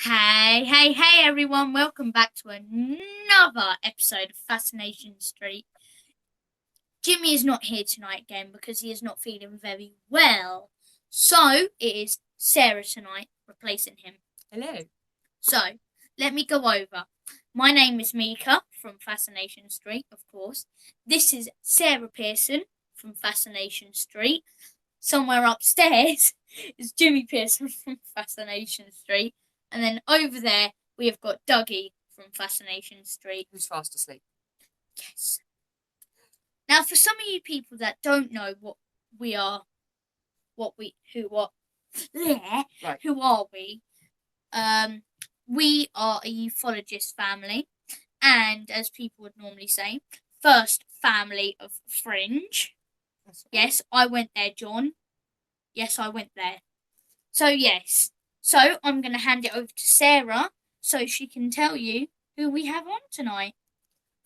Hey, everyone. Welcome back to another episode of Fascination Street. Jimmy is not here tonight again because he is not feeling very well. So, it is Sarah tonight replacing him. Hello. So, let me go over. My name is Mika from Fascination Street, of course. This is Sarah Pearson from Fascination Street. Somewhere upstairs is Jimmy Pearson from Fascination Street. And then over there, we have got Dougie from Fascination Street. Who's fast asleep? Yes. Now, for some of you people that don't know what we are, who are we? We are a ufologist family, and as people would normally say, first family of Fringe. Yes, I went there, John. Yes, I went there. So, yes. So, I'm going to hand it over to Sarah so she can tell you who we have on tonight.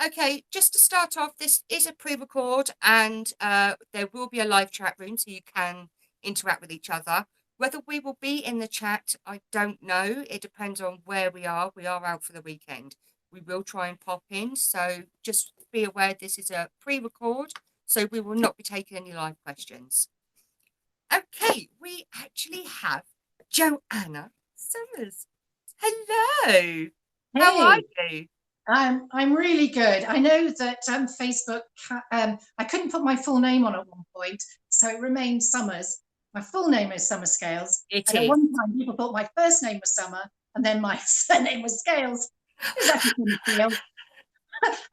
Okay, just to start off, this is a pre-record and there will be a live chat room so you can interact with each other. Whether we will be in the chat, I don't know. It depends on where we are. We are out for the weekend. We will try and pop in, so just be aware this is a pre-record, so we will not be taking any live questions. Okay, we actually have Joanne Summers. Hello. How are you? I'm really good. I know that Facebook, I couldn't put my full name on at one point, so it remained Summers. My full name is Summerscales. It and is. At one time, people thought my first name was Summer, and then my surname was Scales.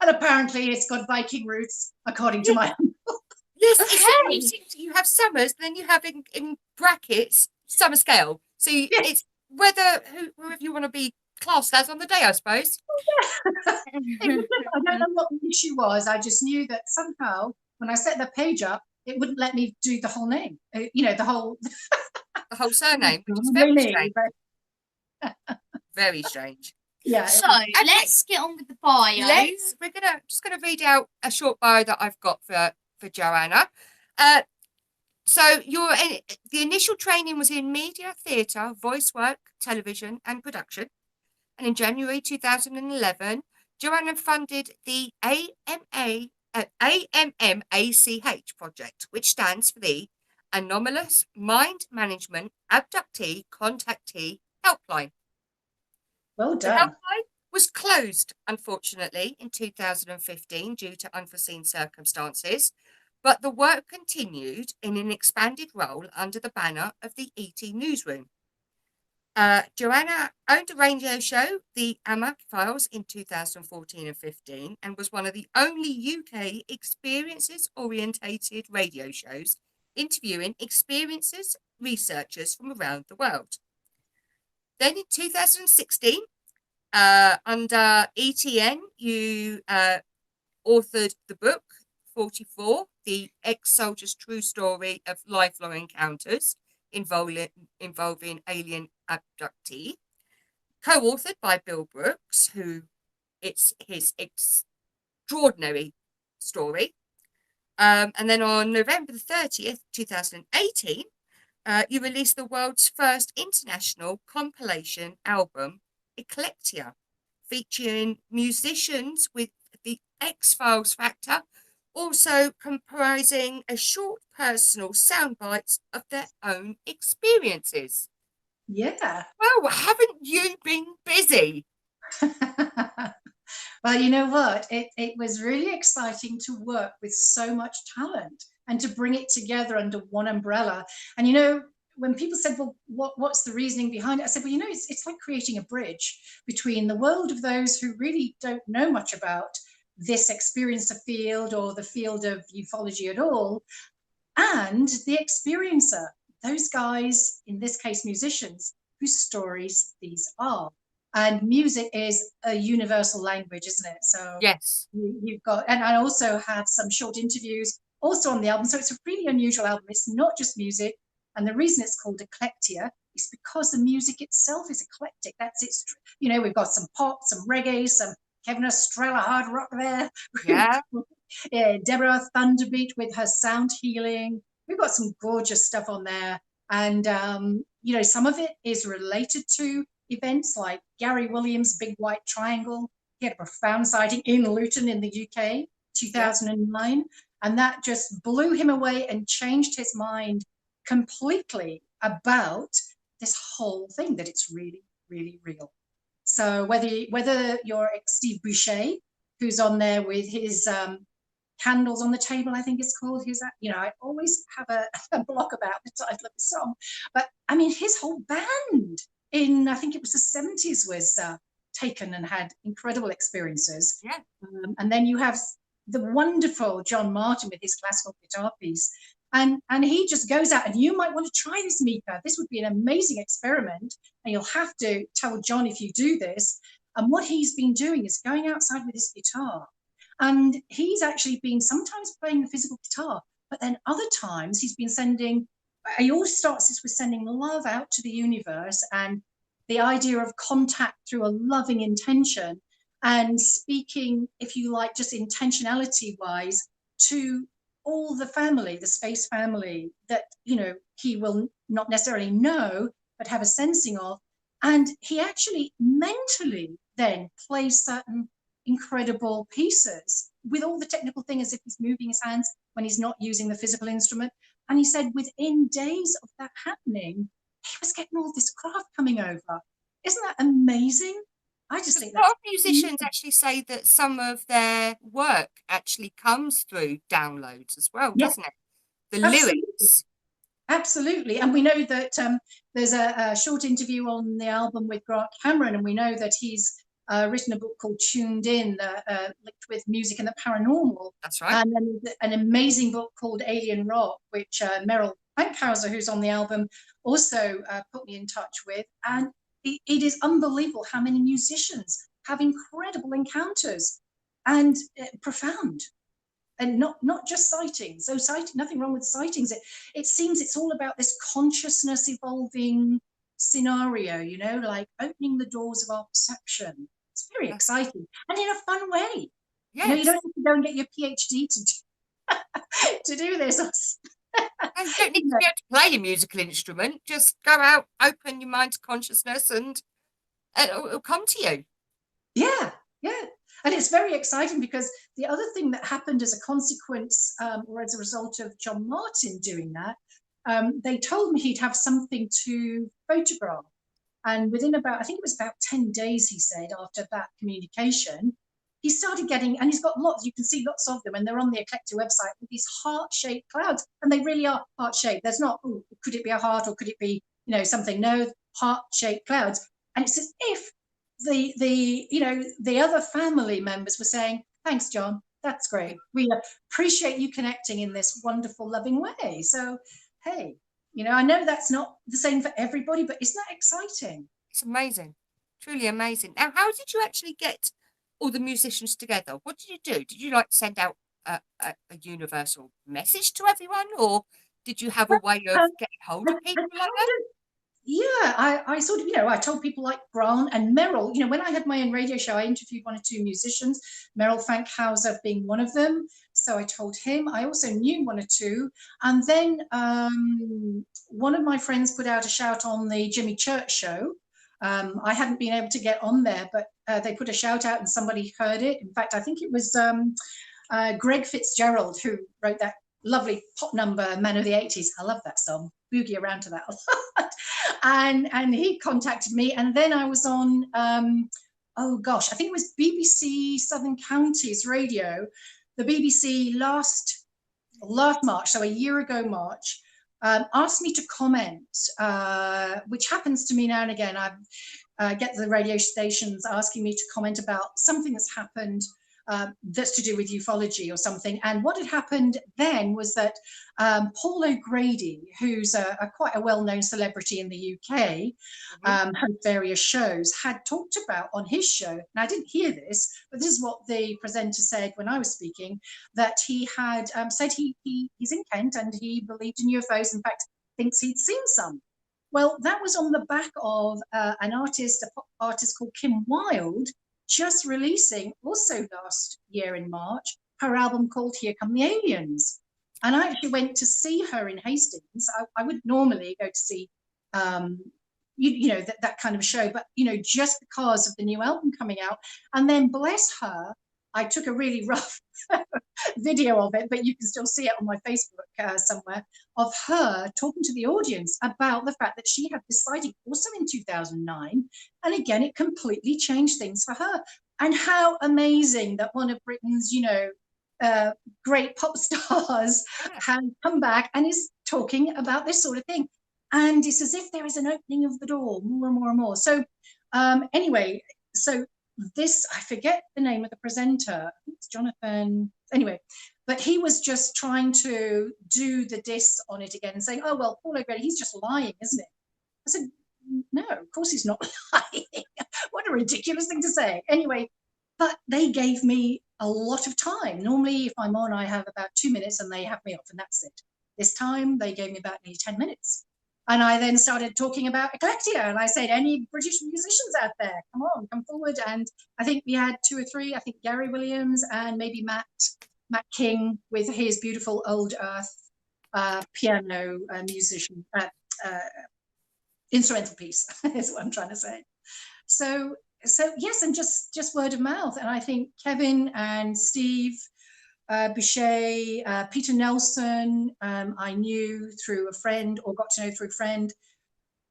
And apparently, it's got Viking roots, according to my uncle. Yes, okay. You have Summers, then you have in brackets Summerscale. So it's whoever you want to be classed as on the day, I suppose. I don't know what the issue was. I just knew that somehow when I set the page up, it wouldn't let me do the whole name. The whole surname, which is very strange. Very strange. Yeah. So let's get on with the bio. We're just gonna read out a short bio that I've got for Joanna. So the initial training was in media, theatre, voice work, television, and production. And in January 2011, Joanna funded the A.M.MA.C.H project, which stands for the Anomalous Mind Management Abductee Contactee Helpline. Well done. The helpline was closed, unfortunately, in 2015 due to unforeseen circumstances, but the work continued in an expanded role under the banner of the ET Newsroom. Joanna owned a radio show, the A.M.A.C.H Files, in 2014 and 15, and was one of the only UK experiences-orientated radio shows interviewing experiences researchers from around the world. Then in 2016, under ETN, you authored the book 44, The Ex-Soldier's True Story of Lifelong Encounters involving Alien Abductee, co-authored by Bill Brooks, who it's his extraordinary story. And then on November the 30th, 2018, you released the world's first international compilation album, EKLECTIA, featuring musicians with the X-Files factor, also comprising a short personal sound bites of their own experiences. Yeah. Well, haven't you been busy? Well, you know what? It was really exciting to work with so much talent and to bring it together under one umbrella. And, when people said, well, what's the reasoning behind it? I said, well, it's like creating a bridge between the world of those who really don't know much about this experiencer field or the field of ufology at all, and the experiencer, those guys, in this case, musicians, whose stories these are. And music is a universal language, isn't it? So yes, you've got, and I also had some short interviews also on the album. So it's a really unusual album. It's not just music. And the reason it's called EKLECTIA is because the music itself is eclectic. That's its, we've got some pop, some reggae, some Kevin Estrella hard rock there. Yeah. Deborah Thunderbeat with her sound healing. We've got some gorgeous stuff on there. And, some of it is related to events like Gary Williams' Big White Triangle. He had a profound sighting in Luton in the UK, 2009. And that just blew him away and changed his mind completely about this whole thing, that it's really, really real. So whether you're Steve Boucher, who's on there with his Candles on the Table, I think it's called. I always have a blog about the title of the song. But I mean, his whole band in, I think it was the 70s, was taken and had incredible experiences. Yeah. And then you have the wonderful John Martin with his classical guitar piece. And he just goes out, and you might want to try this, Mika. This would be an amazing experiment. And you'll have to tell John if you do this. And what he's been doing is going outside with his guitar. And he's actually been sometimes playing the physical guitar, but then other times he always starts this with sending love out to the universe, and the idea of contact through a loving intention, and speaking, if you like, just intentionality wise, to all the family, the space family that, he will not necessarily know, but have a sensing of. And he actually mentally then plays certain incredible pieces with all the technical thing, as if he's moving his hands when he's not using the physical instrument. And he said within days of that happening, he was getting all this craft coming over. Isn't that amazing? I just think a lot of musicians actually say that some of their work actually comes through downloads as well, doesn't it? The absolutely. lyrics. Absolutely. And we know that there's a short interview on the album with Grant Cameron, and we know that he's written a book called Tuned In, linked with music and the paranormal. That's right. And then an amazing book called Alien Rock, which Merrill Fankhauser, who's on the album, also put me in touch with. And it is unbelievable how many musicians have incredible encounters, and profound. And not just sightings. So nothing wrong with sightings. It seems it's all about this consciousness evolving scenario, like opening the doors of our perception. It's very exciting, and in a fun way. Yes. You don't have to go and get your PhD to do this. And you don't need to be able to play a musical instrument. Just go out, open your mind to consciousness, and it'll come to you. Yeah. And it's very exciting, because the other thing that happened as a consequence, or as a result of John Martin doing that, they told me he'd have something to photograph. And within I think it was about 10 days, he said, after that communication, he started getting, and he's got lots, you can see lots of them, and they're on the EKLECTIA website, with these heart-shaped clouds. And they really are heart-shaped. There's not, could it be a heart, or could it be, something? No, heart-shaped clouds. And it's as if the other family members were saying, thanks, John, that's great. We appreciate you connecting in this wonderful, loving way. So, hey, I know that's not the same for everybody, but isn't that exciting? It's amazing, truly amazing. Now, how did you actually get all the musicians together? What did you do? Did you send out a universal message to everyone, or did you have a way of getting hold of people like that? Yeah, I sort of, I told people like Grant and Merrill, when I had my own radio show, I interviewed one or two musicians, Merrill Fankhauser being one of them. So I told him. I also knew one or two. And then one of my friends put out a shout on the Jimmy Church show. I hadn't been able to get on there, but they put a shout out and somebody heard it. In fact, I think it was Greg Fitzgerald who wrote that lovely pop number, Man of the 80s. I love that song. Boogie around to that a lot. And he contacted me, and then I was on oh gosh, I think it was BBC Southern Counties Radio. The BBC last March, so a year ago March, asked me to comment, which happens to me now and again. I get the radio stations asking me to comment about something that's happened that's to do with ufology or something. And what had happened then was that Paul O'Grady, who's quite a well-known celebrity in the UK, hosts various shows, had talked about on his show, and I didn't hear this, but this is what the presenter said when I was speaking, that he had said he's in Kent and he believed in UFOs, in fact, thinks he'd seen some. Well, that was on the back of an artist, a pop artist called Kim Wilde, just releasing also last year in March, her album called Here Come the Aliens. And I actually went to see her in Hastings. I would normally go to see you know, that kind of show. But, you know, just because of the new album coming out, and then bless her, I took a really rough video of it, but you can still see it on my Facebook somewhere, of her talking to the audience about the fact that she had this sighting also in 2009. And again, it completely changed things for her. And how amazing that one of Britain's, you know, great pop stars has come back and is talking about this sort of thing. And it's as if there is an opening of the door more and more and more. So anyway, so this, I forget the name of the presenter, I think it's Jonathan, anyway, but he was just trying to do the diss on it again and saying, oh, well, Paul O'Grady, he's just lying, isn't it? I said, no, of course he's not lying. What a ridiculous thing to say. Anyway, but they gave me a lot of time. Normally, if I'm on, I have about 2 minutes and they have me off and that's it. This time, they gave me about nearly 10 minutes. And I then started talking about EKLECTIA, and I said, any British musicians out there, come on, come forward. And I think we had 2 or 3, I think Gary Williams and maybe Matt King with his beautiful Old Earth piano musician, instrumental piece is what I'm trying to say. So yes, and just word of mouth. And I think Kevin and Steve Boucher, Peter Nelson, I knew through a friend or got to know through a friend.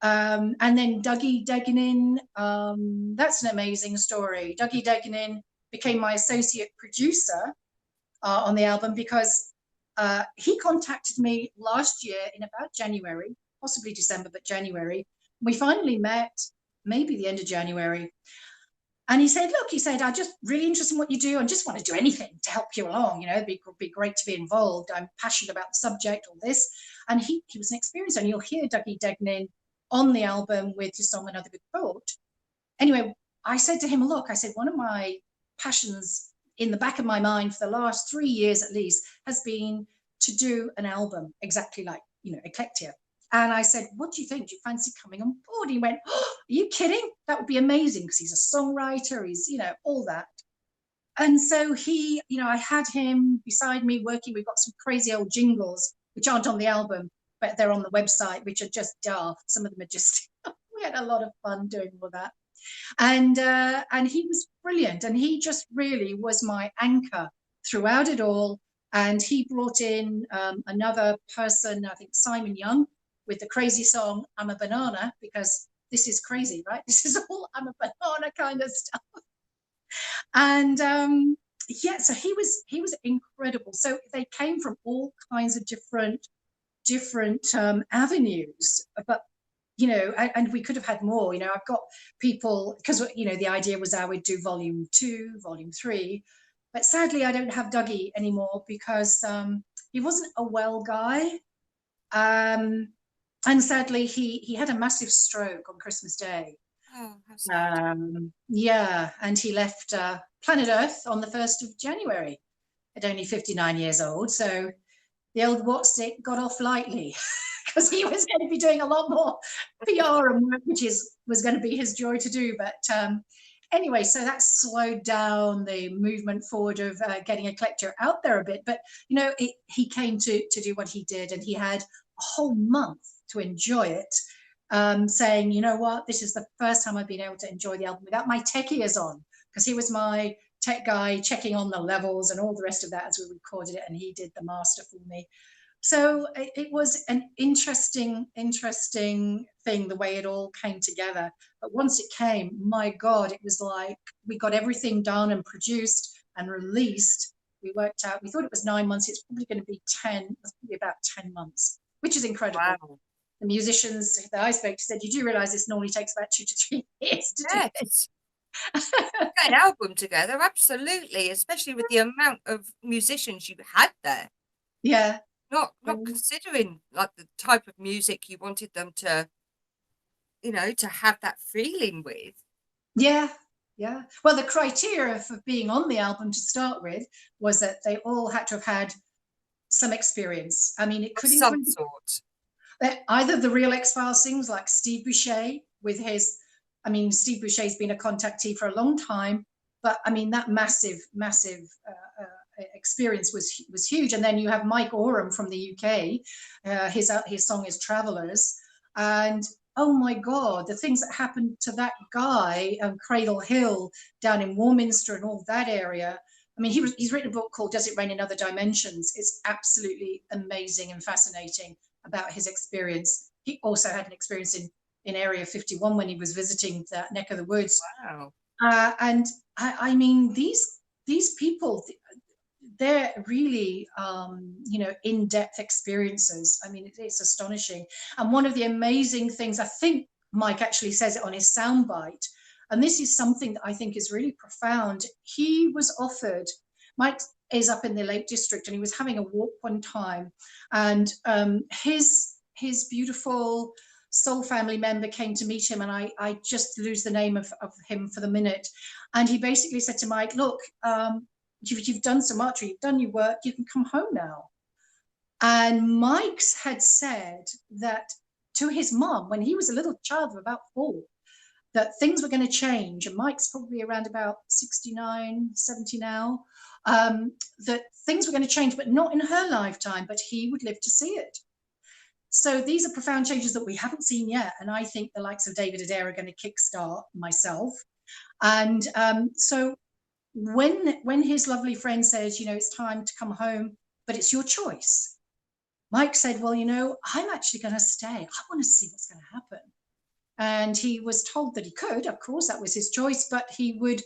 And then Dougie Deganin, that's an amazing story. Dougie Deganin became my associate producer on the album because he contacted me last year in about January, possibly December, but January. We finally met maybe the end of January. And he said, look, he said, I'm just really interested in what you do and just want to do anything to help you along. You know, it'd be great to be involved. I'm passionate about the subject, all this. And he was an experienced, and you'll hear Dougie Deganin on the album with his song Another Good Thought. Anyway, I said to him, look, I said, one of my passions in the back of my mind for the last 3 years at least has been to do an album exactly like, you know, EKLECTIA. And I said, what do you think? Do you fancy coming on board? He went, oh, are you kidding? That would be amazing, because he's a songwriter, he's, you know, all that. And so he, you know, I had him beside me working. We've got some crazy old jingles, which aren't on the album, but they're on the website, which are just daft. Some of them are just, we had a lot of fun doing all that. And he was brilliant. And he just really was my anchor throughout it all. And he brought in another person, I think Simon Young, with the crazy song, I'm a Banana, because this is crazy, right? This is all I'm a banana kind of stuff. And yeah, so he was incredible. So they came from all kinds of different avenues, but you know, and we could have had more. You know, I've got people, because you know the idea was I would do volume 2, volume 3, but sadly I don't have Dougie anymore because he wasn't a well guy. And sadly, he had a massive stroke on Christmas Day. Oh, how sad. Yeah, and he left planet Earth on the 1st of January at only 59 years old. So the old what's it got off lightly because he was going to be doing a lot more PR and work, which was going to be his joy to do. But anyway, so that slowed down the movement forward of getting EKLECTIA out there a bit. But, you know, he came to do what he did, and he had a whole month to enjoy it, saying, you know what, this is the first time I've been able to enjoy the album without my tech ears on, because he was my tech guy, checking on the levels and all the rest of that as we recorded it, and he did the master for me. So it was an interesting thing, the way it all came together. But once it came, my God, it was like we got everything done and produced and released. We worked out, we thought it was 9 months. It's probably going to be 10, it's probably about 10 months, which is incredible. Wow. The musicians that I spoke to said, you do realise this normally takes about 2 to 3 years to do this. Get an album together, absolutely, especially with the amount of musicians you had there. Yeah. Not considering like the type of music you wanted them to, you know, to have that feeling with. Yeah, yeah. Well, the criteria for being on the album to start with was that they all had to have had some experience. I mean, it could include some sort. Either the real X-Files things like Steve Boucher with his, I mean, Steve Boucher's been a contactee for a long time, but I mean, that massive experience was huge. And then you have Mike Oram from the UK, his song is Travelers, and oh my God, the things that happened to that guy, Cradle Hill down in Warminster and all that area. I mean, he's written a book called Does It Rain in Other Dimensions? It's absolutely amazing and fascinating about his experience. He also had an experience in Area 51 when he was visiting that neck of the woods. Wow. And I mean, these people, they're really, in-depth experiences. I mean, it's astonishing. And one of the amazing things, I think Mike actually says it on his soundbite, and this is something that I think is really profound. He was offered, Mike is up in the Lake District, and he was having a walk one time, and his beautiful soul family member came to meet him, and I just lose the name of him for the minute. And he basically said to Mike, look, you've done so much, or you've done your work, you can come home now. And Mike's had said that to his mum when he was a little child of about 4, that things were going to change. And Mike's probably around about 69, 70 now, that things were going to change, but not in her lifetime, but he would live to see it. So these are profound changes that we haven't seen yet. And I think the likes of David Adair are going to kickstart myself. And so when his lovely friend says, it's time to come home, but it's your choice, Mike said, well, I'm actually going to stay. I want to see what's going to happen. And he was told that he could, of course, that was his choice, but he would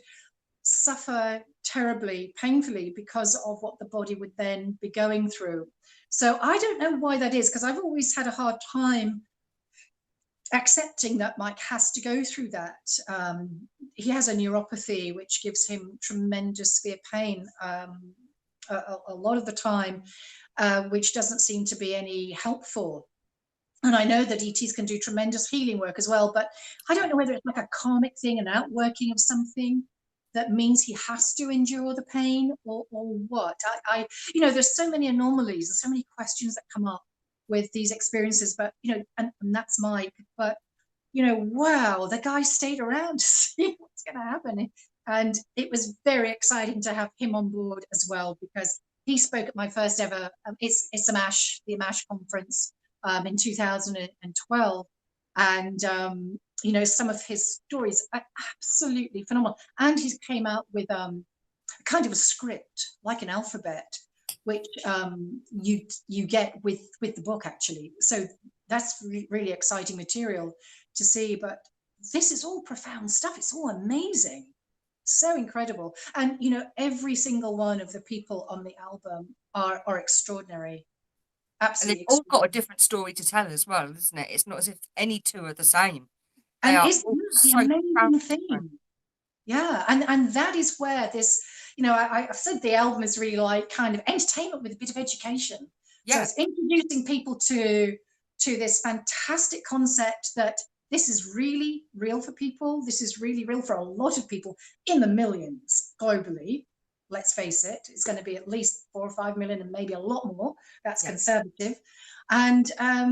suffer terribly, painfully, because of what the body would then be going through. So I don't know why that is, because I've always had a hard time accepting that Mike has to go through that. He has a neuropathy, which gives him tremendous severe pain a lot of the time, which doesn't seem to be any helpful. And I know that ETs can do tremendous healing work as well, but I don't know whether it's like a karmic thing, an outworking of something that means he has to endure the pain, or what. There's so many anomalies and so many questions that come up with these experiences, but and that's Mike. But wow, the guy stayed around to see what's going to happen, and it was very exciting to have him on board as well, because he spoke at my first ever it's A.M.A.C.H, the A.M.A.C.H conference in 2012, and some of his stories are absolutely phenomenal. And he came out with kind of a script, like an alphabet, which you get with the book, actually. So that's really exciting material to see. But this is all profound stuff. It's all amazing, so incredible. And every single one of the people on the album are extraordinary. Absolutely. And they've all got a different story to tell as well, isn't it? It's not as if any two are the same. They and are isn't all that the so amazing thing? different. Yeah, and that is where this, I've said the album is really like kind of entertainment with a bit of education. Yeah. So it's introducing people to this fantastic concept that this is really real for people. This is really real for a lot of people, in the millions globally. Let's face it, it's going to be at least 4 or 5 million, and maybe a lot more. That's conservative. And I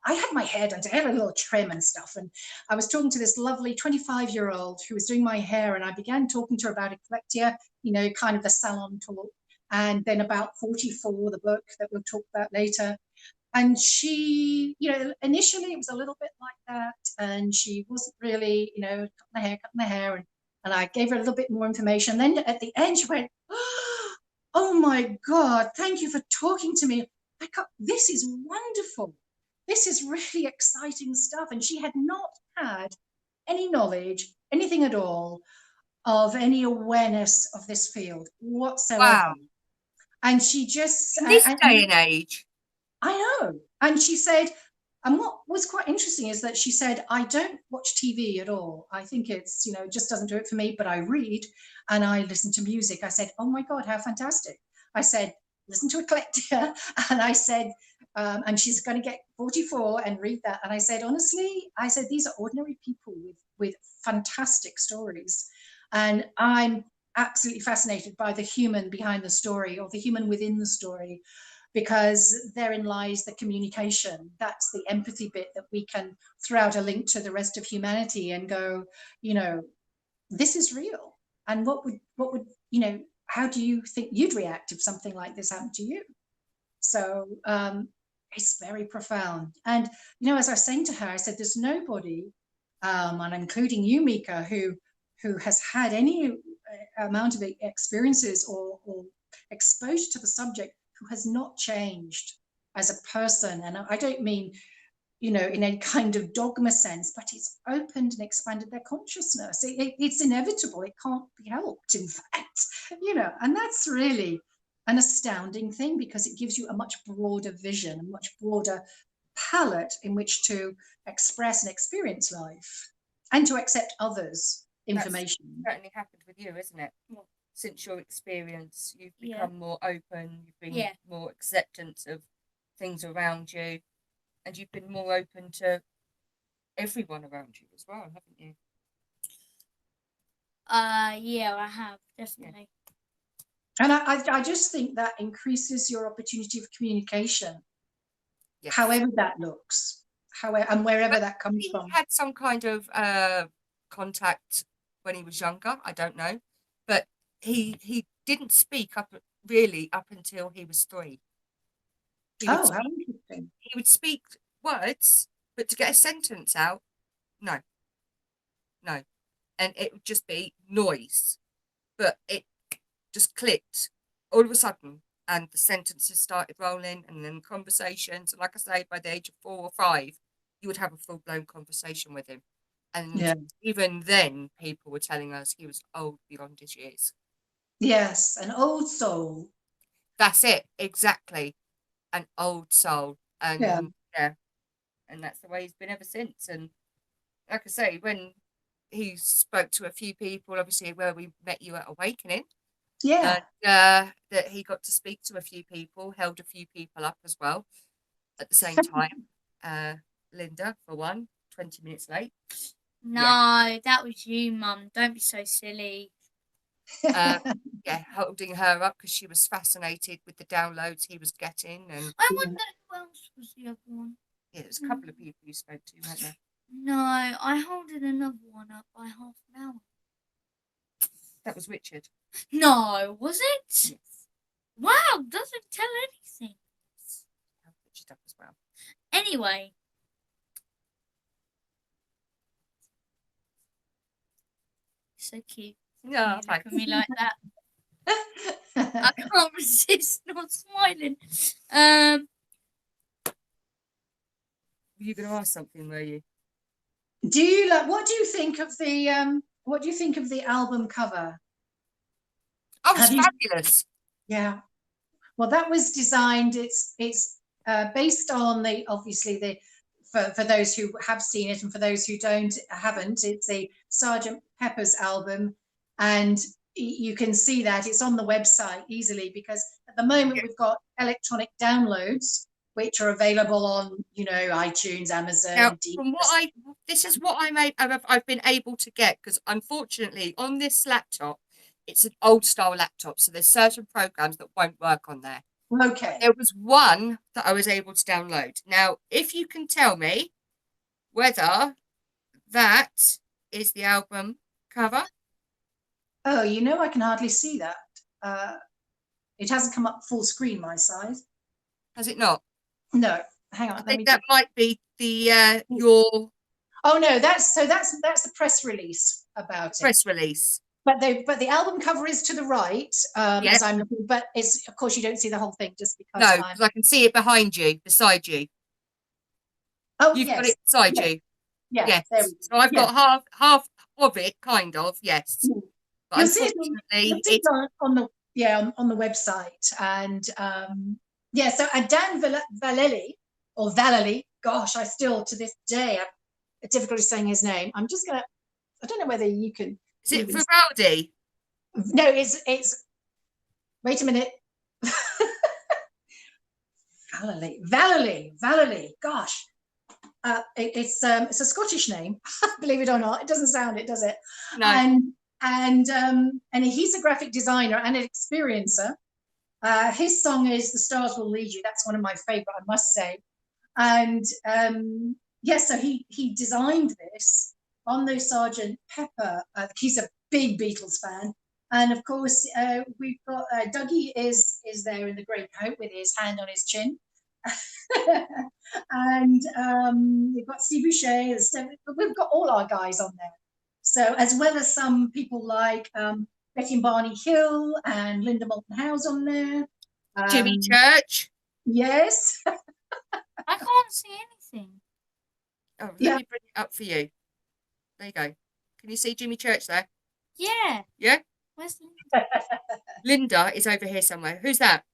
had my hair done, I had a little trim and stuff, and I was talking to this lovely 25-year-old who was doing my hair, and I began talking to her about EKLECTIA, kind of the salon talk, and then about 44, the book that we'll talk about later. And she, initially it was a little bit like that, and she wasn't really, cutting the hair, and I gave her a little bit more information. Then at the end she went, oh my God, thank you for talking to me. This is wonderful. This is really exciting stuff. And she had not had any knowledge, anything at all, of any awareness of this field whatsoever. Wow. And she just... In this day and age. I know. And she said, and what was quite interesting is that she said, I don't watch TV at all. I think it's, just doesn't do it for me, but I read and I listen to music. I said, oh my God, how fantastic. I said, listen to EKLECTIA. And I said, and she's going to get 44 and read that. And I said, honestly, these are ordinary people with fantastic stories. And I'm absolutely fascinated by the human behind the story, or the human within the story, because therein lies the communication. That's the empathy bit that we can throw out a link to the rest of humanity and go, this is real. And what would, how do you think you'd react if something like this happened to you? So it's very profound. And, you know, as I was saying to her, I said, there's nobody, and including you, Mika, who has had any amount of experiences or exposure to the subject who has not changed as a person. And I don't mean, you know, in a kind of dogma sense, but it's opened and expanded their consciousness. It's inevitable. It can't be helped, in fact, you know, and that's really an astounding thing, because it gives you a much broader vision, a much broader palette in which to express and experience life and to accept others' information. That's certainly happened with you, isn't it? Yeah. Since your experience, you've Yeah. become more open, you've been Yeah. more acceptance of things around you, and you've been more open to everyone around you as well, haven't you? Yeah, I have, definitely. And I just think that increases your opportunity for communication, Yes. however that looks, however and wherever But that comes he from. had some kind of contact when he was younger, I don't know, but he didn't speak up until he was 3. Oh, how interesting. He would speak words, but to get a sentence out, no. And it would just be noise, but it just clicked all of a sudden, and the sentences started rolling, and then conversations. And like I say, by the age of 4 or 5, you would have a full-blown conversation with him. And Yeah. even then, people were telling us he was old beyond his years. Yes, an old soul. That's it, exactly, an old soul. And yeah, and that's the way he's been ever since. And like I say, when he spoke to a few people, obviously where we met you at Awakening, Yeah. that he got to speak to a few people, held a few people up as well at the same time. Linda, for one, 20 minutes late. No, that was you, Mum. Don't be so silly. Yeah, holding her up because she was fascinated with the downloads he was getting. And I wonder who else was the other one. yeah, there's a couple of people you spoke to, weren't there? No, I holded another one up by half an hour. That was Richard. No, was it? Yes. Wow, doesn't tell anything. Held Richard up as well. Anyway. So cute. Yeah, You look at me like that. I can't resist not smiling. Were you going to ask something, were you? Do you like? What do you think of the? What do you think of the album cover? Oh, it's fabulous. Yeah. Well, that was designed. It's based on obviously for those who have seen it and for those who haven't. It's a Sgt. Pepper's album, and you can see that it's on the website easily, because at the moment we've got electronic downloads which are available on, you know, iTunes, Amazon. Now, from what this is what I've been able to get, because unfortunately on this laptop, it's an old style laptop, so there's certain programs that won't work on there. Okay. There was one that I was able to download. Now, if you can tell me whether that is the album cover. Oh, you know, I can hardly see that. It hasn't come up full screen my side. Has it not? No, hang on. I think that might be the your. Oh no, that's the press release about it. Press release. But the album cover is to the right, as I'm looking. But it's, of course, you don't see the whole thing just because. No, because I can see it behind you, beside you. Oh, you've got it beside you. Yeah. Yes. So I've got half of it, kind of. Yes. But you'll see it on the website, and so and Dan Vallely, gosh, I still to this day have a difficulty saying his name. I don't know whether you can. Is it Vivaldi? No, it's wait a minute. Vallely, gosh. It's a Scottish name, believe it or not. It doesn't sound it, does it? No. And he's a graphic designer and an experiencer. His song is "The Stars Will Lead You." That's one of my favorite, I must say. And so he designed this on the Sgt. Pepper. He's a big Beatles fan, and of course we've got Dougie is there in the grey coat with his hand on his chin. and we've got Steve Boucher, we've got all our guys on there. So as well as some people like Betty and Barney Hill and Linda Moulton Howe's on there. Jimmy Church. Yes. I can't see anything. Oh, let me bring it up for you. There you go. Can you see Jimmy Church there? Yeah. Yeah? Where's Linda? Linda is over here somewhere. Who's that?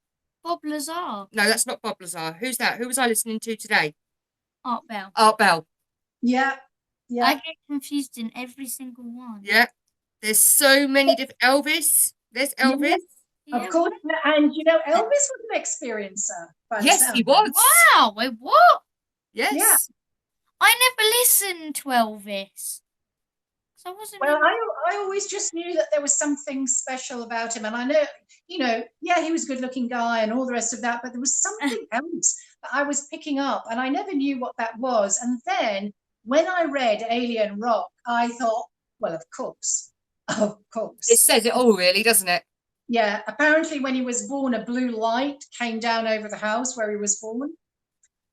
Bob Lazar. No, that's not Bob Lazar. Who's that? Who was I listening to today? Art Bell. Art Bell. Yeah. Yeah. I get confused in every single one. Yeah. There's so many different Elvis. There's Elvis. Yeah, Of course. And you know, Elvis was an experiencer. Yes, he was. Wow. Wait, what? Yes. Yeah. I never listened to Elvis. So I wasn't. Well, I always just knew that there was something special about him. And I know, you know, yeah, he was a good looking guy and all the rest of that, but there was something else that I was picking up and I never knew what that was. And then when I read Alien Rock, I thought, well, of course. Of course. It says it all, really, doesn't it? Yeah. Apparently, when he was born, a blue light came down over the house where he was born.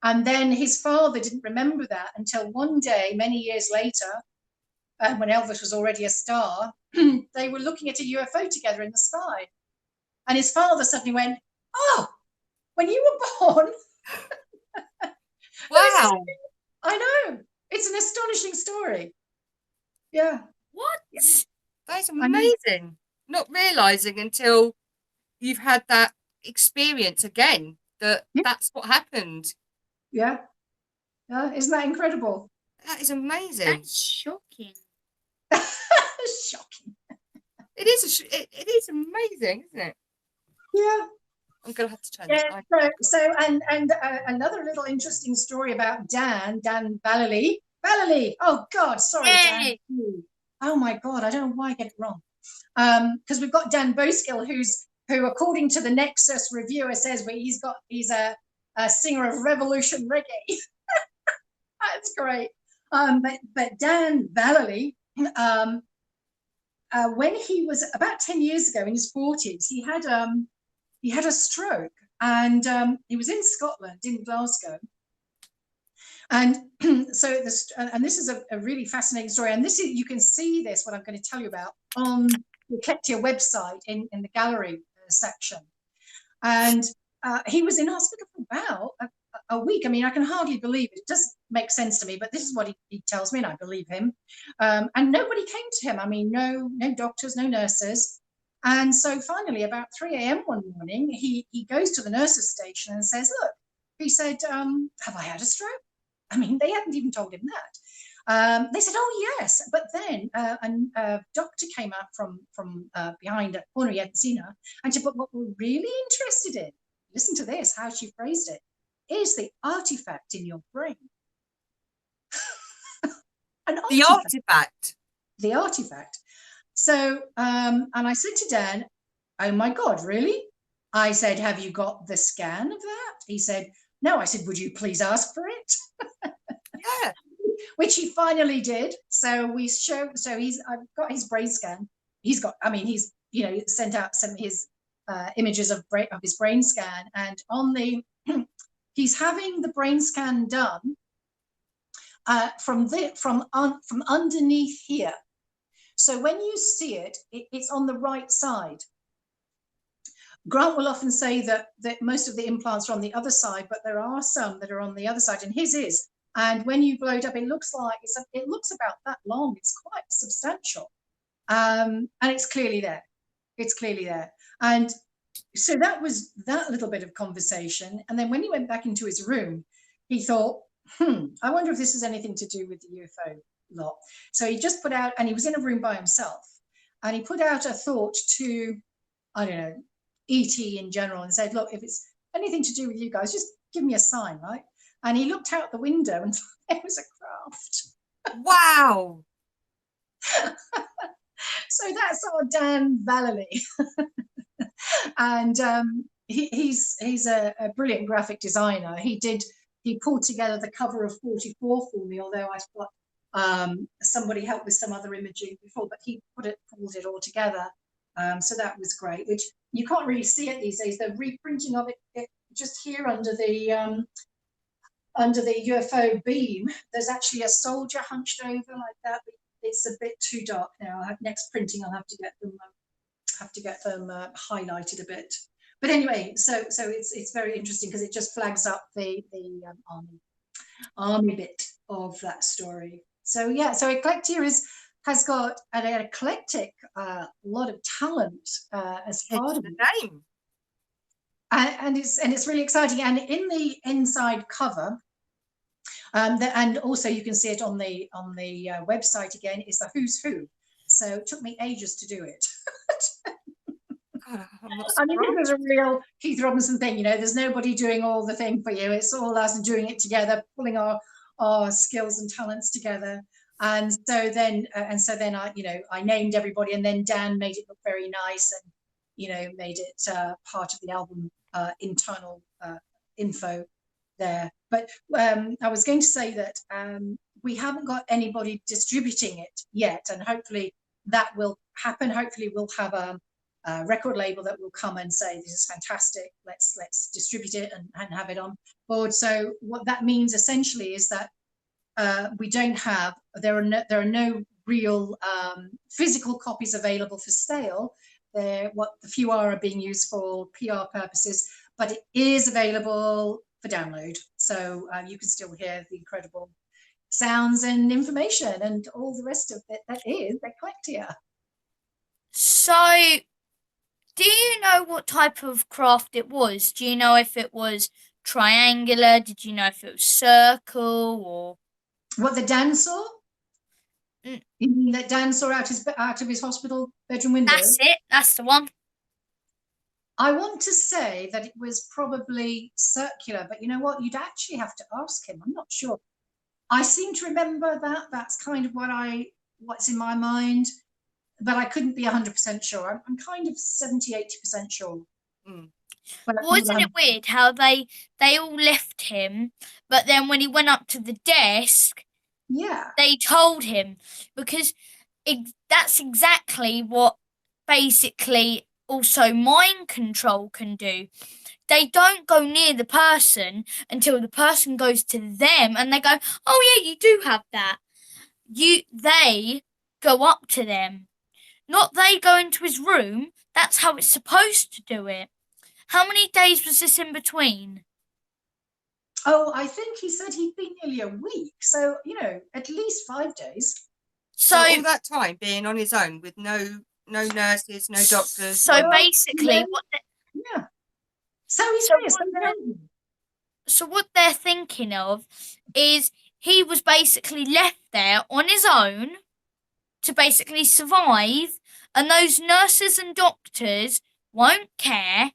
And then his father didn't remember that until one day, many years later, when Elvis was already a star, they were looking at a UFO together in the sky. And his father suddenly went, oh, when you were born. Wow. I know. It's an astonishing story. Yeah. What? Yeah. That's amazing. Not realising until you've had that experience again that that's what happened. Yeah. Yeah. Isn't that incredible? That is amazing. That's shocking. Shocking. It is amazing, isn't it? Yeah. I'm gonna have to turn this on. So another little interesting story about Dan Vallely. Oh God, sorry, Yay. Dan. Oh my God, I don't know why I get it wrong. Because we've got Dan Boskill, who according to the Nexus reviewer says he's a singer of revolution reggae. That's great. But Dan Vallely, when he was about 10 years ago in his 40s, he had a stroke, and he was in Scotland, in Glasgow. And so this is a really fascinating story. And this is, you can see this, what I'm going to tell you about, on the EKLECTIA website in the gallery section. And he was in hospital for about a week. I mean, I can hardly believe it. It doesn't make sense to me, but this is what he tells me, and I believe him. And nobody came to him. I mean, no doctors, no nurses. And so finally, about 3 a.m. one morning, he goes to the nurses' station and says, look, he said, have I had a stroke? I mean, they hadn't even told him that. They said, oh, yes. But then a doctor came out from behind a corner, he hadn't seen her, and said, but what we're really interested in, listen to this, how she phrased it, is the artifact in your brain. The artifact. The artifact. So, and I said to Dan, oh my God, really? I said, have you got the scan of that? He said, no. I said, would you please ask for it? Yeah. Which he finally did. So I've got his brain scan. He's sent out some of his images of his brain scan, and on the he's having the brain scan done from underneath here. So when you see it, it's on the right side. Grant will often say that most of the implants are on the other side, but there are some that are on the other side, and his is. And when you blow it up, it looks about that long. It's quite substantial, and it's clearly there. It's clearly there. And so that was that little bit of conversation. And then when he went back into his room, he thought, I wonder if this has anything to do with the UFO lot. So he just put out, and he was in a room by himself, and he put out a thought to, I don't know, ET in general, and said, look, if it's anything to do with you guys, just give me a sign, right? And he looked out the window and it was a craft. Wow. So that's our Dan Vallely. And he's a brilliant graphic designer. He pulled together the cover of 44 for me, although I've got somebody helped with some other imaging before, but he pulled it all together. So that was great, which you can't really see it these days. The reprinting of it just here under the UFO beam, there's actually a soldier hunched over like that. It's a bit too dark now. Next printing, I'll have to get them highlighted a bit. But anyway, so it's very interesting because it just flags up the army bit of that story. So yeah, so EKLECTIA has got an eclectic lot of talent as part of the it. name. And it's really exciting. And in the inside cover, and also you can see it on the website again, is the who's who. So it took me ages to do it. God, I mean, it was a real Keith Robinson thing, you know. There's nobody doing all the thing for you. It's all us doing it together, pulling our skills and talents together. And so then I named everybody, and then Dan made it look very nice, and made it part of the album internal info there. But I was going to say that we haven't got anybody distributing it yet, and hopefully that will happen. Hopefully we'll have a record label that will come and say, this is fantastic, let's distribute it and have it on board. So what that means essentially is that there are no real physical copies available for sale. What the few are being used for PR purposes, but it is available for download. So you can still hear the incredible sounds and information and all the rest of it that is EKLECTIA. So, do you know what type of craft it was? Do you know if it was triangular? Did you know if it was circle or what the Dan saw? Mm. You mean that Dan saw out of his hospital bedroom window? That's it. That's the one. I want to say that it was probably circular, but you know what? You'd actually have to ask him. I'm not sure. I seem to remember that. That's kind of what's in my mind, but I couldn't be 100% sure. I'm kind of 70, 80% sure. Mm. Wasn't it weird how they all left him, but then when he went up to the desk, yeah, they told him, because that's exactly what basically also mind control can do. They don't go near the person until the person goes to them and they go, oh yeah, you do have that. They go up to them. Not they go into his room. That's how it's supposed to do it. How many days was this in between? Oh, I think he said he'd been nearly a week. So, at least 5 days. So all that time being on his own with no nurses, no doctors. So basically, yeah. So what they're thinking of is he was basically left there on his own to basically survive, and those nurses and doctors won't care.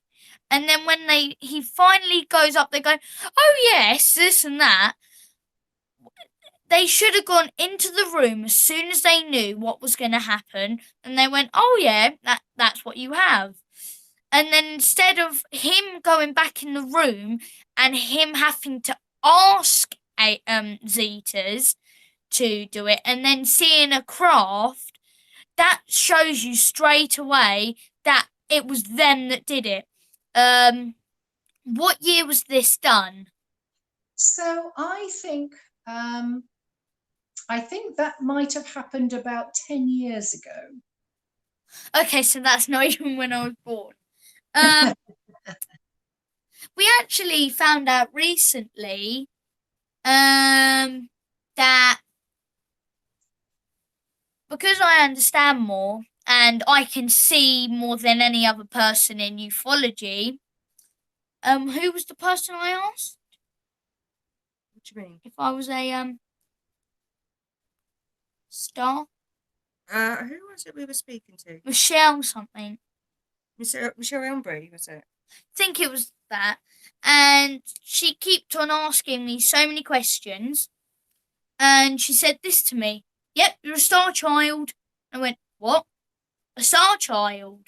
And then when he finally goes up, they go, oh yes, this and that. They should have gone into the room as soon as they knew what was going to happen, and they went, oh yeah, that's what you have. And then instead of him going back in the room and him having to ask Zetas to do it, and then seeing a craft, that shows you straight away that it was them that did it. What year was this done? So I think that might have happened about 10 years ago. Okay, so that's not even when I was born. We actually found out recently that because I understand more and I can see more than any other person in ufology, who was the person I asked? What do you mean? If I was a star? Who was it we were speaking to? Michelle something. Michelle Elmbury, was it? I think it was that. And she kept on asking me so many questions. And she said this to me. Yep, you're a star child. I went, what? A star child?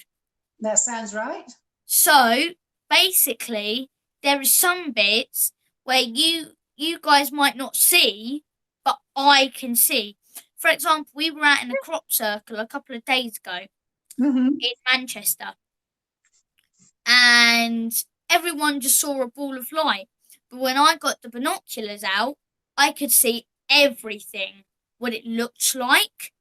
That sounds right. So, basically, there is some bits where you guys might not see, but I can see. For example, we were out in a crop circle a couple of days ago in Manchester. And everyone just saw a ball of light. But when I got the binoculars out, I could see everything, what it looked like,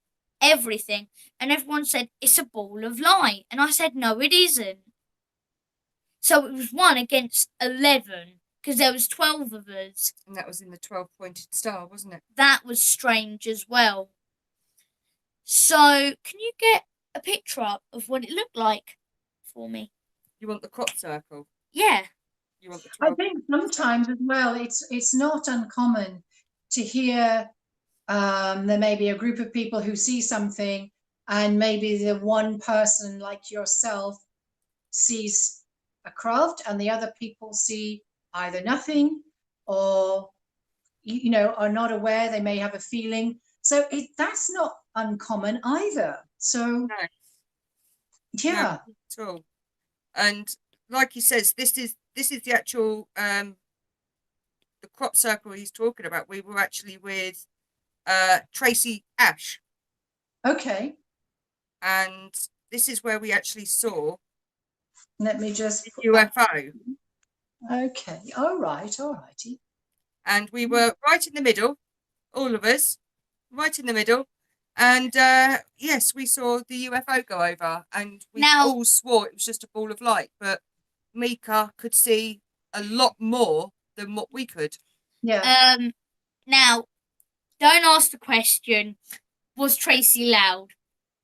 everything. And everyone said, it's a ball of light. And I said, no, it isn't. So it was 1 against 11, because there was 12 of us. And that was in the 12-pointed star, wasn't it? That was strange as well. So, can you get a picture up of what it looked like for me? You want the crop circle? Yeah. You want the 12? I think sometimes as well, it's not uncommon to hear there may be a group of people who see something, and maybe the one person like yourself sees a craft and the other people see either nothing or, you know, are not aware. They may have a feeling. So that's not uncommon either. So, no. yeah. No, at all. And like he says, this is the actual the crop circle he's talking about. We were actually with Tracy Ash. Okay. And this is where we actually saw. Let me just the UFO. Okay. All righty. And we were right in the middle, all of us, right in the middle. And yes, we saw the UFO go over, and we all swore it was just a ball of light. But Mika could see a lot more than what we could. Yeah. Now, don't ask the question, was Tracy loud?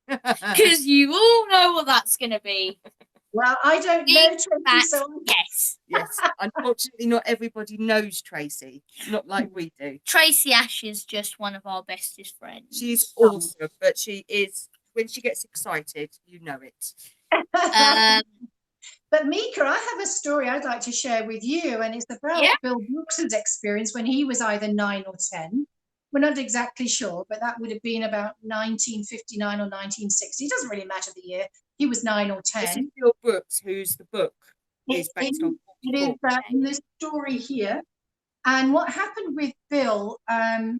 Because you all know what that's going to be. Well, I don't know Tracy, so yes. Yes. Unfortunately, not everybody knows Tracy. Not like we do. Tracy Ash is just one of our bestest friends. She's awesome, but she is, when she gets excited, you know it. But Mika, I have a story I'd like to share with you, and it's about Bill Brooks's experience when he was either 9 or 10. We're not exactly sure, but that would have been about 1959 or 1960. It doesn't really matter the year. He was 9 or 10. This is Bill Brooks, whose the book is based on. It is in this story here. And what happened with Bill,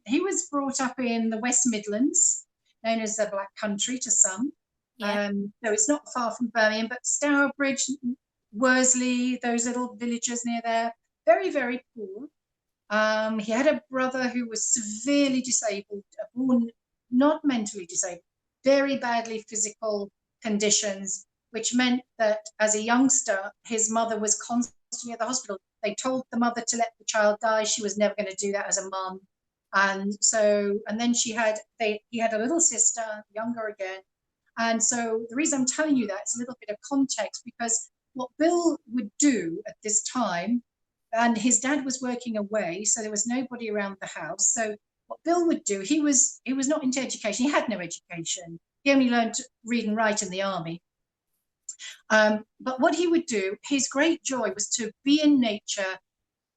he was brought up in the West Midlands, known as the Black Country to some. Yeah. So it's not far from Birmingham, but Stourbridge, Worsley, those little villages near there, very, very poor. He had a brother who was severely disabled, born not mentally disabled, very badly physical conditions, which meant that as a youngster, his mother was constantly at the hospital. They told the mother to let the child die. She was never going to do that as a mum. And then he had a little sister, younger again. And so the reason I'm telling you that is a little bit of context, because what Bill would do at this time, and his dad was working away, so there was nobody around the house. So what Bill would do, he was not into education. He had no education. He only learned to read and write in the army. But what he would do, his great joy was to be in nature,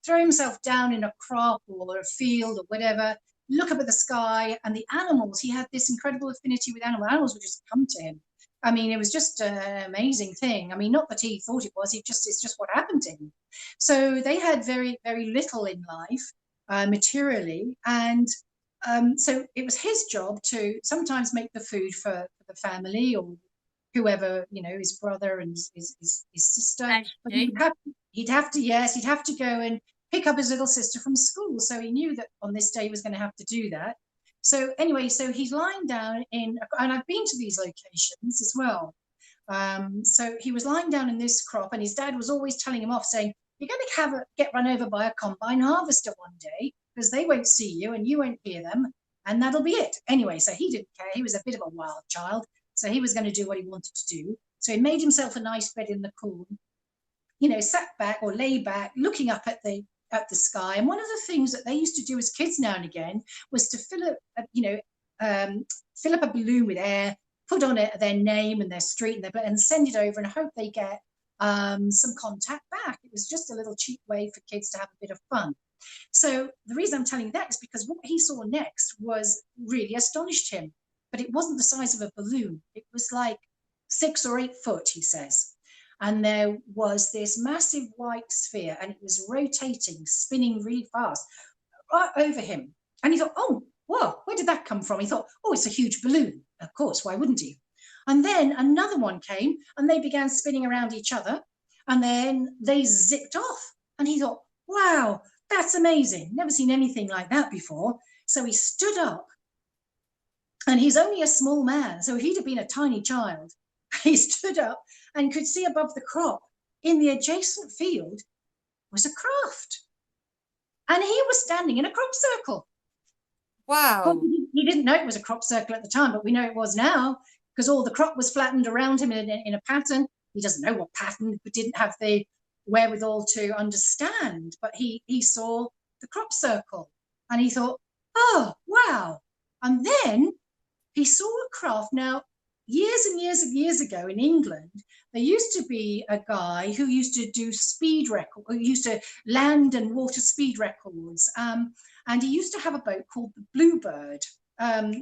throw himself down in a crop or a field or whatever, look up at the sky, and the animals, he had this incredible affinity with animals. Animals would just come to him. I mean, it was just an amazing thing. I mean, not that he thought it was, it's just what happened to him. So they had very, very little in life, materially. And so it was his job to sometimes make the food for the family or whoever, you know, his brother and his sister. But he'd have to go and pick up his little sister from school. So he knew that on this day he was going to have to do that. So anyway, so he's lying down and I've been to these locations as well. So he was lying down in this crop, and his dad was always telling him off, saying, you're going to get run over by a combine harvester one day, because they won't see you and you won't hear them, and that'll be it. Anyway, so he didn't care. He was a bit of a wild child, so he was going to do what he wanted to do. So he made himself a nice bed in the corn, you know, sat back or lay back, looking up at the sky. And one of the things that they used to do as kids now and again was to fill up a balloon with air, put on it their name and their street and send it over and hope they get some contact back. It was just a little cheap way for kids to have a bit of fun. So the reason I'm telling you that is because what he saw next was really astonished him, but it wasn't the size of a balloon. It was like 6 or 8 foot, he says. And there was this massive white sphere, and it was rotating, spinning really fast right over him. And he thought, oh, whoa, where did that come from? He thought, oh, it's a huge balloon. Of course, why wouldn't he? And then another one came, and they began spinning around each other. And then they zipped off. And he thought, wow, that's amazing. Never seen anything like that before. So he stood up, and he's only a small man. So if he'd have been a tiny child, he stood up and could see above the crop in the adjacent field was a craft. And he was standing in a crop circle. Wow. Well, he didn't know it was a crop circle at the time, but we know it was now because all the crop was flattened around him in a pattern. He doesn't know what pattern, but didn't have the wherewithal to understand. But he saw the crop circle and he thought, oh, wow. And then he saw a craft. Now, years and years ago in England, there used to be a guy who used to do speed record, who used to land and water speed records. And he used to have a boat called the Bluebird.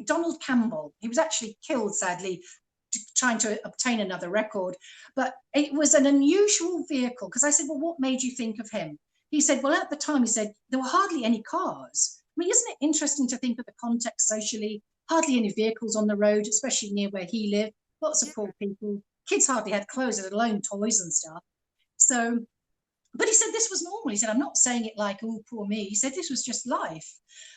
Donald Campbell, he was actually killed, sadly, trying to obtain another record. But it was an unusual vehicle, because I said, well, what made you think of him? He said, well, at the time, he said, there were hardly any cars. I mean, isn't it interesting to think of the context socially? Hardly any vehicles on the road, especially near where he lived. Lots of poor people. Kids hardly had clothes, let alone toys and stuff. So, but he said this was normal. He said, I'm not saying it like, oh, poor me. He said this was just life.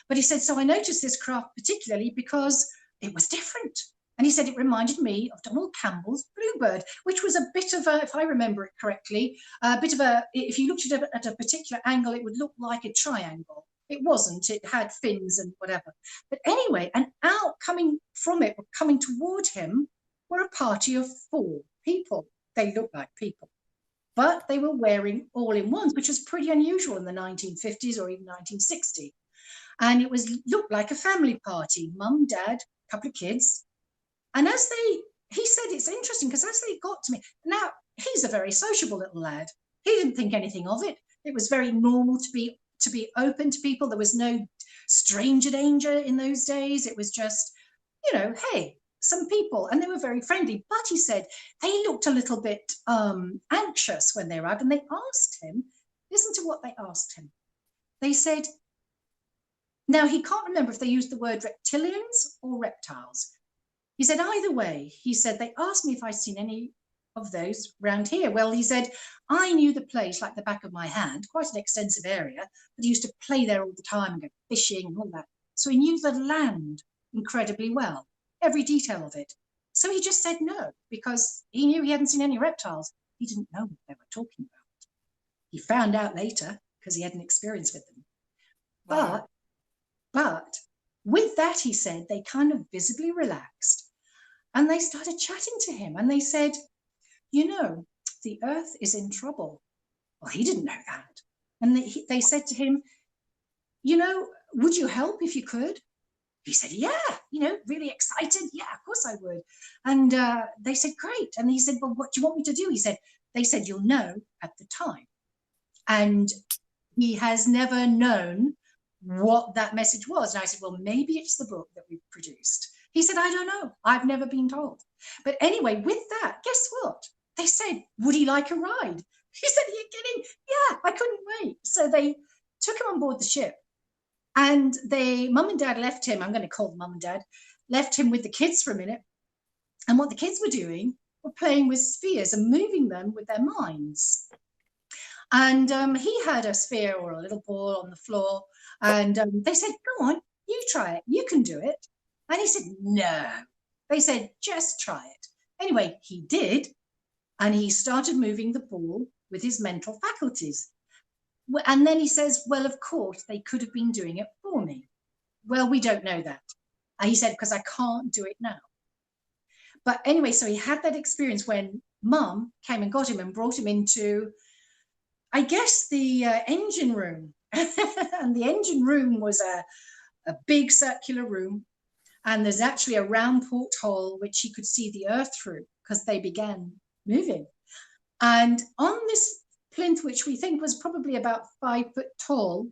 But he said, so I noticed this craft particularly because it was different. And he said it reminded me of Donald Campbell's Bluebird, which was a bit of a, if I remember it correctly, a bit of a, if you looked at it at a particular angle, it would look like a triangle. It wasn't, it had fins and whatever. But anyway, and out coming from it, coming toward him, were a party of 4 people. They looked like people, but they were wearing all-in-ones, which was pretty unusual in the 1950s or even 1960. And it was looked like a family party, mum, dad, a couple of kids. And as he said, it's interesting because as they got to me, now he's a very sociable little lad. He didn't think anything of it. It was very normal to be open to people. There was no stranger danger in those days. It was just, you know, hey, some people, and they were very friendly. But he said they looked a little bit anxious when they arrived, and they asked him, listen to what they asked him. They said, now he can't remember if they used the word reptilians or reptiles. He said, either way, he said, they asked me if I'd seen any of those round here. Well, he said, I knew the place like the back of my hand, quite an extensive area, but he used to play there all the time and go fishing and all that. So he knew the land incredibly well, every detail of it. So he just said no, because he knew he hadn't seen any reptiles. He didn't know what they were talking about. He found out later because he had an experience with them. Wow. But with that, he said, they kind of visibly relaxed. And they started chatting to him and they said, you know, the earth is in trouble. Well, he didn't know that. And they said to him, you know, would you help if you could? He said, yeah, you know, really excited. Yeah, of course I would. And they said, great. And he said, well, what do you want me to do? He said, they said, you'll know at the time. And he has never known what that message was. And I said, well, maybe it's the book that we've produced. He said, I don't know. I've never been told. But anyway, with that, guess what? They said, would he like a ride? He said, are you kidding? Yeah, I couldn't wait. So they took him on board the ship. And mum and dad left him. I'm going to call them mum and dad. Left him with the kids for a minute. And what the kids were doing were playing with spheres and moving them with their minds. And he had a sphere or a little ball on the floor. And they said, go on, you try it. You can do it. And he said, no. They said, just try it. Anyway, he did. And he started moving the ball with his mental faculties. And then he says, well, of course, they could have been doing it for me. Well, we don't know that. And he said, because I can't do it now. But anyway, so he had that experience when mum came and got him and brought him into, I guess, the engine room. And the engine room was a big circular room. And there's actually a round porthole which he could see the earth through because they began moving. And on this plinth, which we think was probably about 5 foot tall,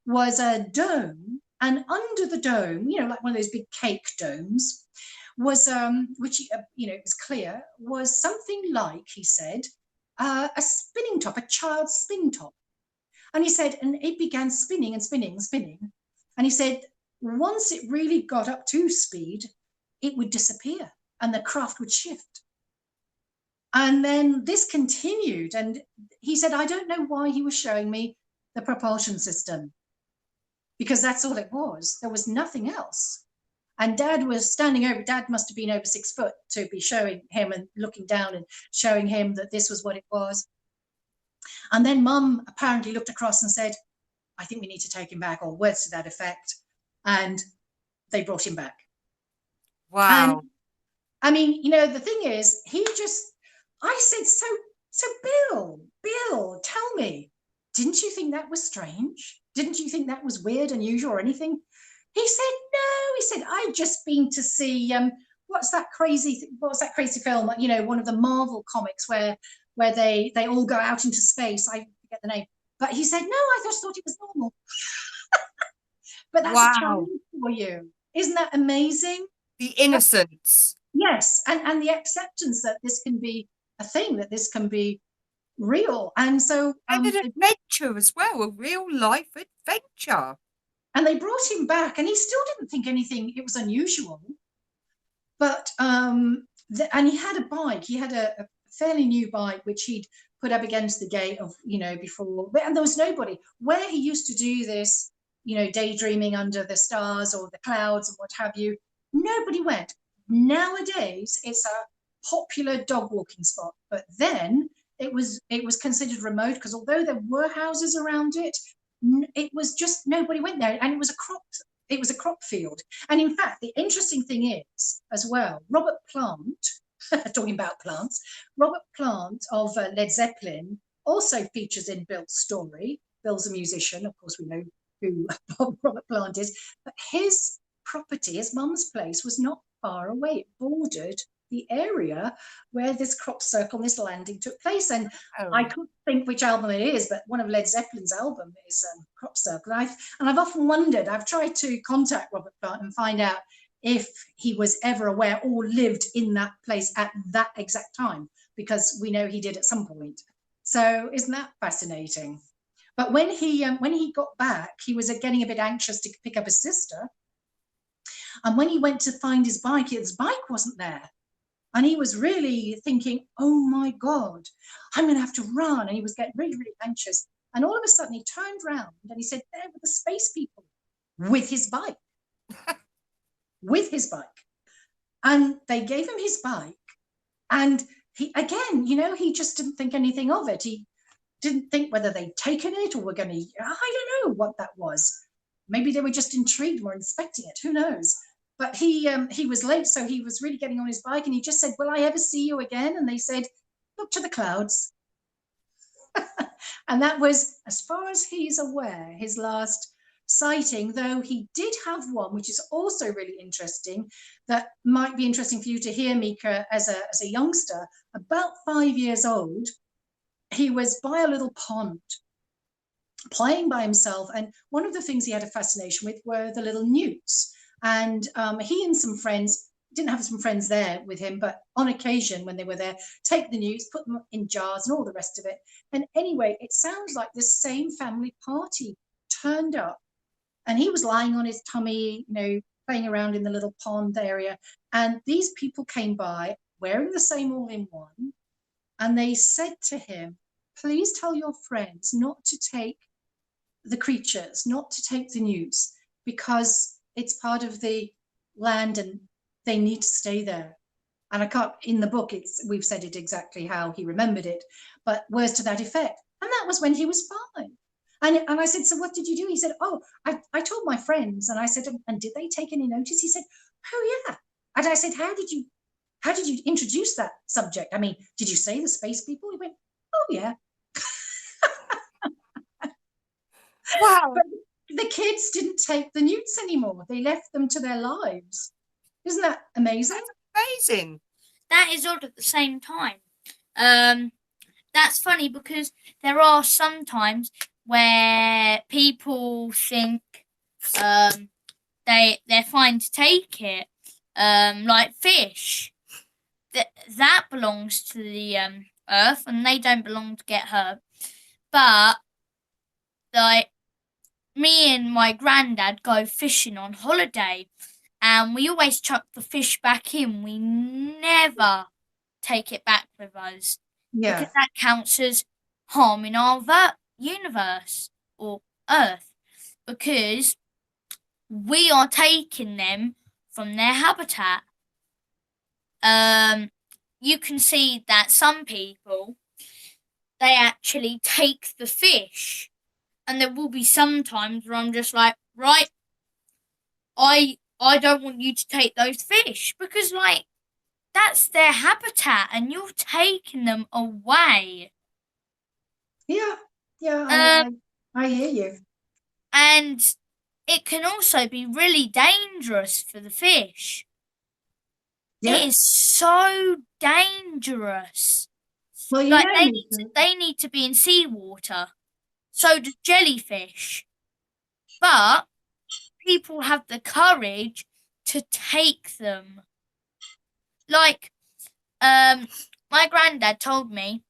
was a dome. And under the dome, you know, like one of those big cake domes, was, which, you know, it was clear, was something like, he said, a spinning top, a child's spin top. And he said, and it began spinning and spinning and spinning. And he said, once it really got up to speed, it would disappear and the craft would shift. And then this continued, and he said, I don't know why he was showing me the propulsion system, because that's all it was. There was nothing else. And Dad was standing over, Dad must have been over 6 foot to be showing him and looking down and showing him that this was what it was. And then Mum apparently looked across and said, I think we need to take him back, or words to that effect. And they brought him back. Wow. And I mean, you know, the thing is, I said, so Bill, tell me, didn't you think that was strange? Didn't you think that was weird, unusual, or anything? He said, no. He said, I've just been to see, what's that crazy film? You know, one of the Marvel comics where they all go out into space. I forget the name. But he said, no, I just thought it was normal. But that's a challenge for you. Isn't that amazing? The innocence. Yes, and the acceptance that this can be a thing, that this can be real. And so And an adventure as well, a real life adventure. And they brought him back, and he still didn't think it was unusual. But and he had a bike. He had a fairly new bike, which he'd put up against the gate of, you know, before. And there was nobody. Where he used to do this, you know, daydreaming under the stars or the clouds and what have you, nobody went. Nowadays, it's a popular dog walking spot. But then it was considered remote, because although there were houses around it, it was just nobody went there, and it was a crop field. And in fact, the interesting thing is as well, Robert Plant, talking about plants, Robert Plant of Led Zeppelin also features in Bill's story. Bill's a musician, of course we know who Robert Plant is, but his property, his mum's place, was not far away. It bordered the area where this crop circle, this landing took place. And I couldn't think which album it is, but one of Led Zeppelin's album is Crop Circle. And I've often wondered, I've tried to contact Robert Plant and find out if he was ever aware or lived in that place at that exact time, because we know he did at some point. So isn't that fascinating? But when he got back, he was getting a bit anxious to pick up his sister. And when he went to find his bike wasn't there. And he was really thinking, oh my God, I'm going to have to run. And he was getting really, really anxious. And all of a sudden he turned around and he said, there were the space people with his bike. With his bike. And they gave him his bike. And he, again, you know, he just didn't think anything of it. He didn't think whether they'd taken it or were going to, I don't know what that was. Maybe they were just intrigued, were inspecting it. Who knows? But he was late, so he was really getting on his bike, and he just said, will I ever see you again? And they said, look to the clouds. And that was, as far as he's aware, his last sighting, though he did have one, which is also really interesting, that might be interesting for you to hear, Mika, as a youngster. About 5 years old, he was by a little pond, playing by himself, and one of the things he had a fascination with were the little newts. And he and some friends, didn't have some friends there with him, but on occasion when they were there, take the newts, put them in jars and all the rest of it. And anyway, it sounds like this same family party turned up, and he was lying on his tummy, you know, playing around in the little pond area. And these people came by wearing the same all-in-one, and they said to him, please tell your friends not to take the creatures, not to take the newts, because it's part of the land and they need to stay there. And I can't, in the book, we've said it exactly how he remembered it, but words to that effect. And that was when he was 5. And I said, so what did you do? He said, oh, I told my friends. And I said, and did they take any notice? He said, oh yeah. And I said, how did you introduce that subject? I mean, did you say the space people? He went, oh yeah. Wow. But the kids didn't take the newts anymore. They left them to their lives. Isn't that amazing? That's amazing. That is odd at the same time. That's funny, because there are some times where people think they're fine to take it, like fish. That belongs to the earth, and they don't belong to get hurt. But like, me and my granddad go fishing on holiday, and we always chuck the fish back in. We never take it back with us. Yeah. Because that counts as harming our universe or Earth. Because we are taking them from their habitat. You can see that some people, they actually take the fish. And there will be some times where I'm just like, right, I don't want you to take those fish. Because, like, that's their habitat and you're taking them away. Yeah. I hear you. And it can also be really dangerous for the fish. Yeah. It is so dangerous. Well, you Like, know, they need to be in seawater. So do jellyfish. But people have the courage to take them. Like, my granddad told me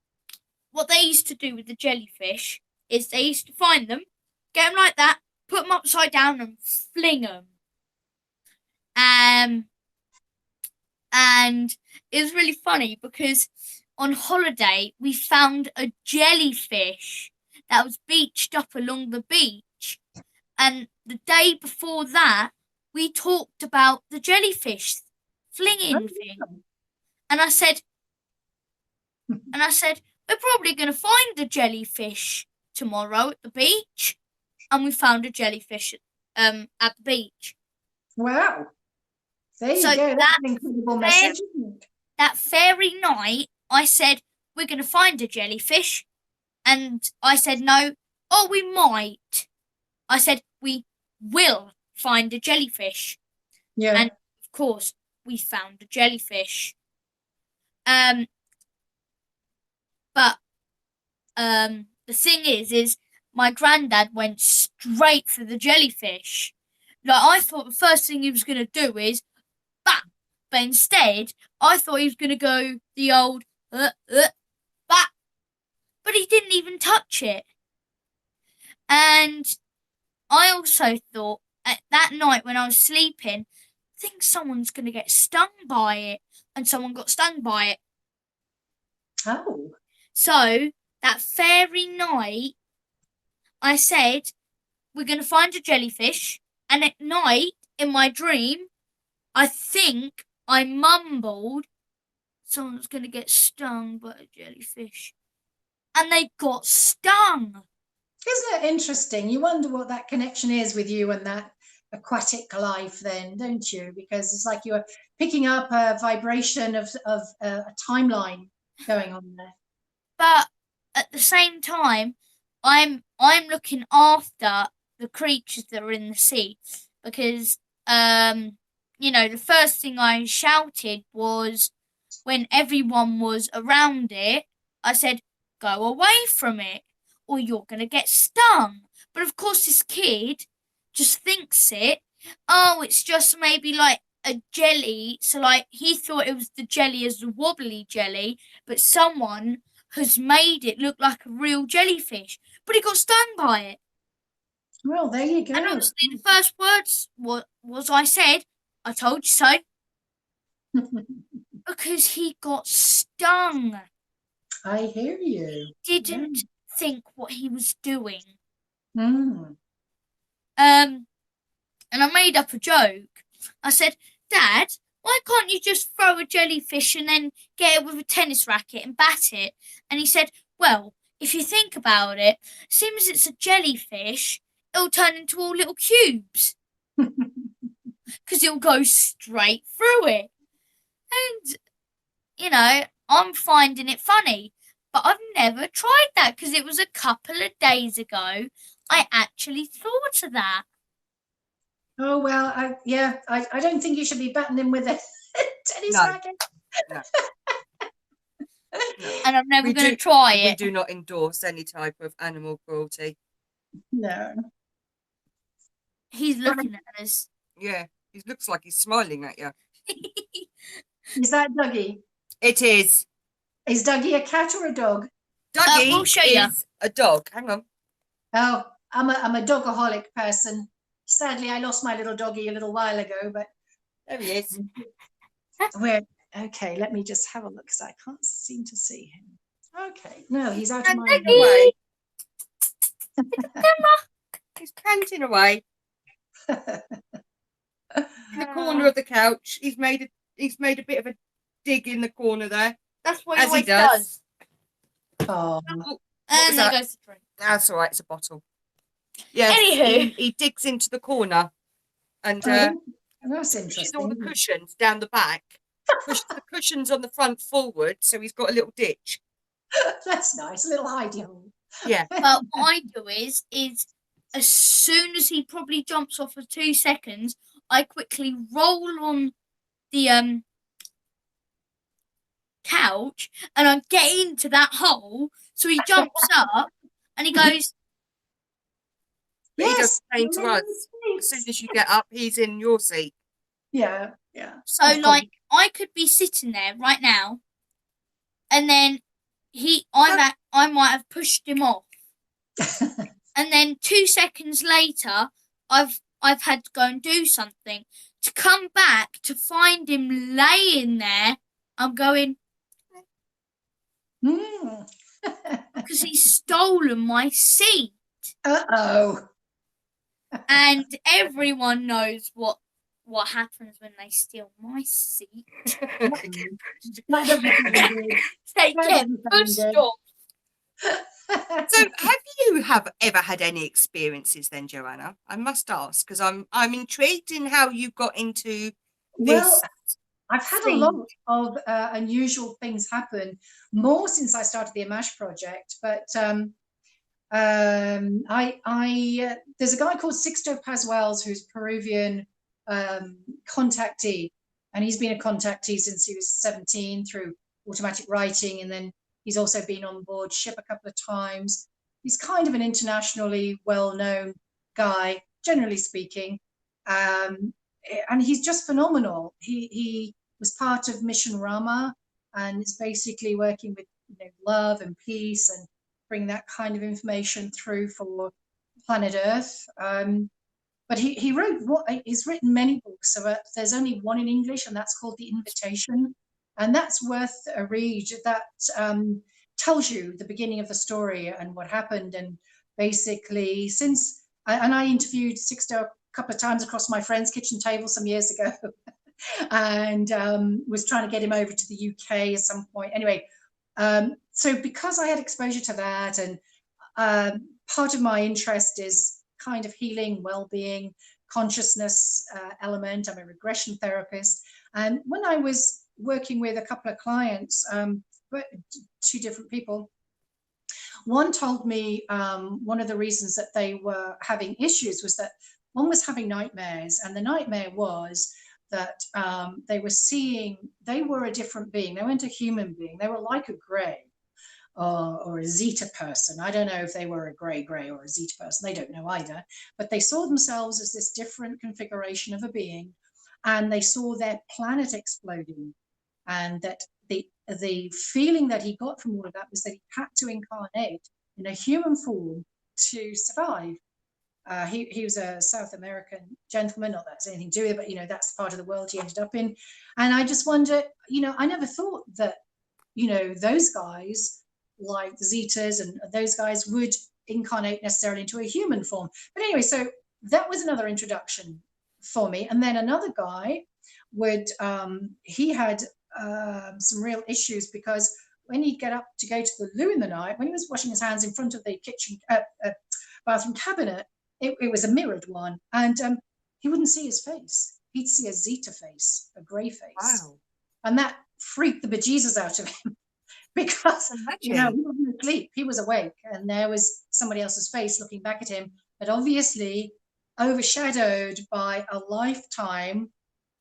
what they used to do with the jellyfish is they used to find them, get them like that, put them upside down and fling them. And it was really funny because on holiday we found a jellyfish that was beached up along the beach. And the day before that, we talked about the jellyfish flinging thing. And I said, we're probably going to find the jellyfish tomorrow at the beach. And we found a jellyfish at the beach. Wow. There you So go. That's an incredible message, isn't it? That very night, I said, we're going to find a jellyfish. And I said, no. Oh, we might. I said, we will find a jellyfish. Yeah. And, of course, we found a jellyfish. But the thing is my granddad went straight for the jellyfish. Like, I thought the first thing he was going to do is bat. But instead, I thought he was going to go the old bat. But he didn't even touch it. And I also thought at that night when I was sleeping, I think someone's going to get stung by it. And someone got stung by it. Oh. So that very night, I said, we're going to find a jellyfish. And at night, in my dream, I think I mumbled, someone's going to get stung by a jellyfish. And they got stung. Isn't it interesting? You wonder what that connection is with you and that aquatic life then, don't you? Because it's like you're picking up a vibration of a timeline going on there. But at the same time, I'm looking after the creatures that are in the sea. Because, the first thing I shouted was when everyone was around it, I said, go away from it or you're going to get stung. But of course, this kid just thinks it's just maybe like a jelly. So, like, he thought it was the jelly as the wobbly jelly, but someone has made it look like a real jellyfish. But he got stung by it. Well, there you go. And obviously the first words was I said, I told you so. Because he got stung. I hear you. He didn't think what he was doing. Mm. And I made up a joke. I said, Dad, why can't you just throw a jellyfish and then get it with a tennis racket and bat it? And he said, well, if you think about it, as soon as it's a jellyfish, it'll turn into all little cubes. Because it'll go straight through it. And, I'm finding it funny. But I've never tried that because it was a couple of days ago I actually thought of that. Oh, well, I don't think you should be batting him with a tennis racket. No. And I'm never going to try it. We do not endorse any type of animal cruelty. No. He's looking at us. Yeah, he looks like he's smiling at you. Is that Dougie? It is. Is Dougie a cat or a dog? Dougie we'll show you. is a dog. Hang on. Oh, I'm a dogaholic person. Sadly, I lost my little doggie a little while ago, but There he is. Okay, let me just have a look because I can't seem to see him. Okay, no, he's out of Panting my away. He's panting away in the corner of the couch. He's made a bit of a dig in the corner there. That's what As he does. Oh, What And was there that? goes the drink. That's all right. It's a bottle. Yes. Anywho. He digs into the corner and that's pushes all the interesting. cushions down the back. Pushes the cushions on the front forward, so he's got a little ditch. That's nice, a little hidey hole. Yeah. But what I do is as soon as he probably jumps off for 2 seconds, I quickly roll on the couch and I get into that hole. So he jumps up and he goes, But he does Yes, the same to us. As soon as you get up, he's in your seat. yeah. so Of course. like I could be sitting there right now, and then I might have pushed him off, and then 2 seconds later, I've had to go and do something. To come back to find him laying there, I'm going Mm. because he's stolen my seat, Uh-oh. and everyone knows what happens when they steal my seat. That doesn't sound good. They That get doesn't sound pushed good. off. So, have you ever had any experiences then, Joanna? I must ask because I'm intrigued in how you got into Well, this. I've had a thing. lot of unusual things happen, more since I started the A.M.A.C.H project. But there's a guy called Sixto Paz Wells who's Peruvian contactee, and he's been a contactee since he was 17 through automatic writing, and then he's also been on board ship a couple of times. He's kind of an internationally well-known guy, generally speaking, and he's just phenomenal. He was part of Mission Rama and is basically working with love and peace and bring that kind of information through for planet Earth. But he's written many books. So there's only one in English, and that's called The Invitation, and that's worth a read. That tells you the beginning of the story and what happened. And basically, I interviewed Sixto a couple of times across my friend's kitchen table some years ago, and was trying to get him over to the UK at some point. Anyway, so because I had exposure to that, and part of my interest is kind of healing, well-being, consciousness element. I'm a regression therapist, and when I was working with a couple of clients, but 2 different people, one told me one of the reasons that they were having issues was that one was having nightmares, and the nightmare was that they were a different being. They weren't a human being. They were like a grey or a Zeta person. I don't know if they were a grey or a Zeta person. They don't know either. But they saw themselves as this different configuration of a being, and they saw their planet exploding, and that the feeling that he got from all of that was that he had to incarnate in a human form to survive. He was a South American gentleman, not that has anything to do with it, but that's the part of the world he ended up in. And I just wonder, I never thought that those guys like the Zetas and those guys would incarnate necessarily into a human form. But anyway, so that was another introduction for me. And then another guy he had some real issues, because when he'd get up to go to the loo in the night, when he was washing his hands in front of the kitchen bathroom cabinet, it was a mirrored one, and he wouldn't see his face. He'd see a Zeta face, a grey face. Wow. And that freaked the bejesus out of him because he wasn't asleep, he was awake, and there was somebody else's face looking back at him, but obviously overshadowed by a lifetime.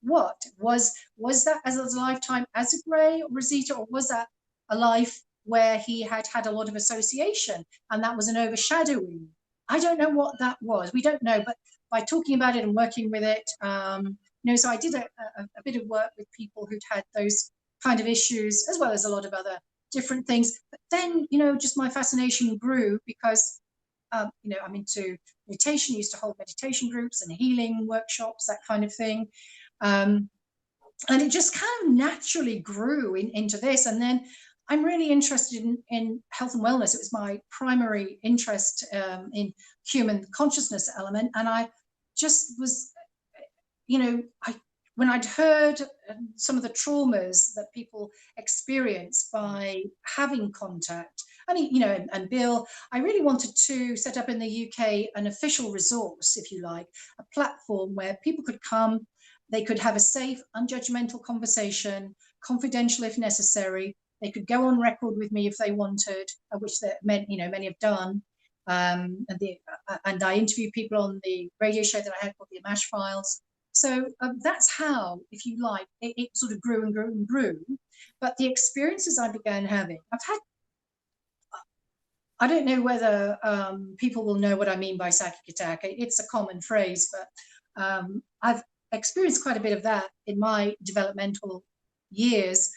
What was that, as a lifetime as a grey or a Zeta, or was that a life where he had a lot of association and that was an overshadowing? I don't know what that was. We don't know, but by talking about it and working with it, so I did a bit of work with people who'd had those kind of issues, as well as a lot of other different things. But then, just my fascination grew because, I'm into meditation, used to hold meditation groups and healing workshops, that kind of thing. And it just kind of naturally grew into this. And then I'm really interested in health and wellness. It was my primary interest in human consciousness element. And I just was, when I'd heard some of the traumas that people experience by having contact, and Bill, I really wanted to set up in the UK an official resource, if you like, a platform where people could come, they could have a safe, unjudgmental conversation, confidential if necessary. They could go on record with me if they wanted, which many have done. And I interviewed people on the radio show that I had called the A.M.A.C.H Files. So that's how, if you like, it sort of grew and grew and grew. But the experiences I began having, I don't know whether people will know what I mean by psychic attack. It's a common phrase, but I've experienced quite a bit of that in my developmental years.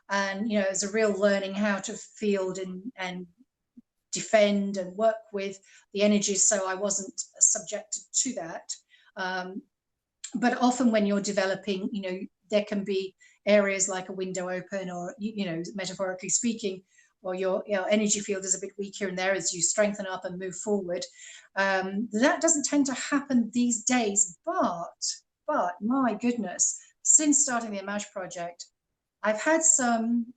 And, it's a real learning how to field and defend and work with the energies so I wasn't subjected to that. But often when you're developing, there can be areas like a window open or, metaphorically speaking, or your energy field is a bit weak here and there as you strengthen up and move forward. That doesn't tend to happen these days, but my goodness, since starting the A.M.A.C.H project, I've had some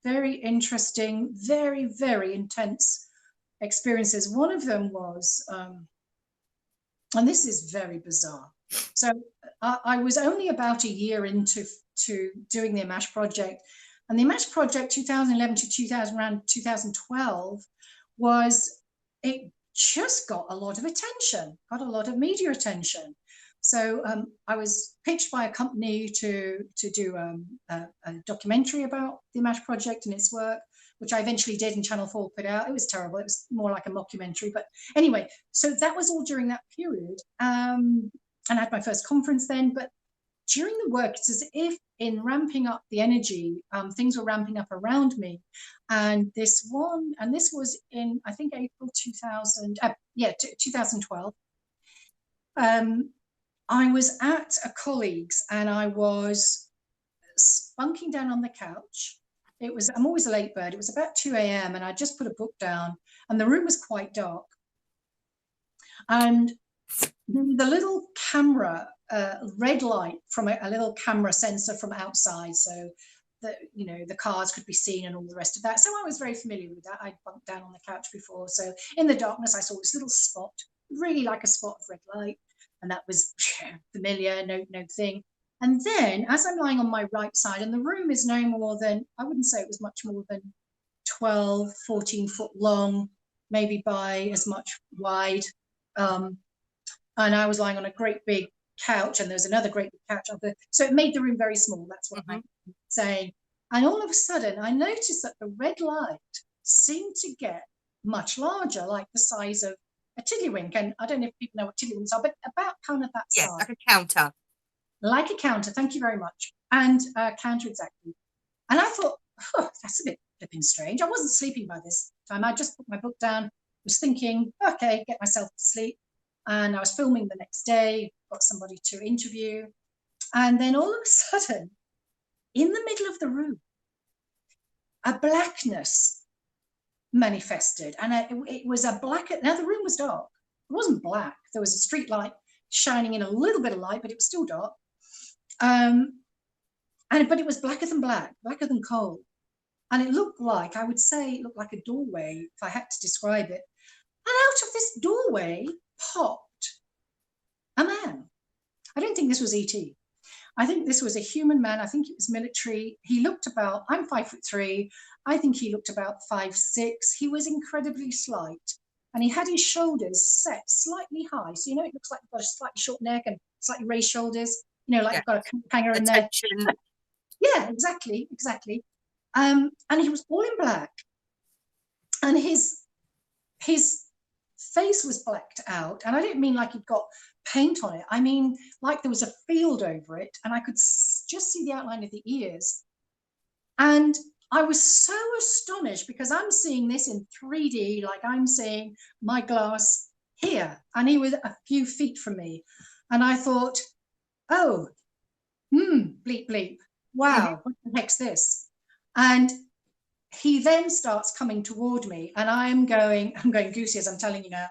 very interesting, very, very intense experiences. One of them was, and this is very bizarre. So I was only about a year into doing the A.M.A.C.H project, and the A.M.A.C.H project 2011 to around 2012 it just got a lot of attention, got a lot of media attention. So I was pitched by a company to do a documentary about the A.M.A.C.H project and its work, which I eventually did, and Channel 4 put out. It was terrible. It was more like a mockumentary. But anyway, so that was all during that period. And I had my first conference then. But during the work, it's as if in ramping up the energy, things were ramping up around me. And this was in, I think, April 2012. I was at a colleague's and I was spunking down on the couch. I'm always a late bird. It was about 2 a.m. and I just put a book down and the room was quite dark. And the little camera, red light from a little camera sensor from outside, so that the cars could be seen and all the rest of that. So I was very familiar with that. I'd bunked down on the couch before. So in the darkness, I saw this little spot, really like a spot of red light. And that was familiar, no thing. And then as I'm lying on my right side, and the room is no more than, I wouldn't say it was much more than 12, 14 foot long, maybe by as much wide. And I was lying on a great big couch, and there's another great big couch. So it made the room very small. That's what I'm saying. And all of a sudden, I noticed that the red light seemed to get much larger, like the size of a tiddlywink. And I don't know if people know what tiddlywinks are, but about kind of that size. Yeah, like a counter. Like a counter, thank you very much. And counter exactly. And I thought, that's a bit flipping strange. I wasn't sleeping by this time. I just put my book down, was thinking, okay, get myself to sleep. And I was filming the next day, got somebody to interview. And then all of a sudden, in the middle of the room, a blackness manifested. And it was a black, now the room was dark. It wasn't black. There was a street light shining in a little bit of light, but it was still dark. But it was blacker than black, blacker than coal. And it looked like, I would say, it looked like a doorway, if I had to describe it. And out of this doorway popped a man. I don't think this was ET. I think this was a human man. I think it was military. He looked about, I'm 5'3". I think he looked about 5'6". He was incredibly slight. And he had his shoulders set slightly high. So, it looks like he's got a slightly short neck and slightly raised shoulders. Like you've got a hanger in there. Yeah, exactly. And he was all in black. And his face was blacked out. And I don't mean like he'd got paint on it. I mean, like there was a field over it. And I could just see the outline of the ears. And I was so astonished because I'm seeing this in 3D, like I'm seeing my glass here. And he was a few feet from me. And I thought, oh, bleep, bleep. Wow, what the heck's this? And he then starts coming toward me, and I'm going goosey as I'm telling you now.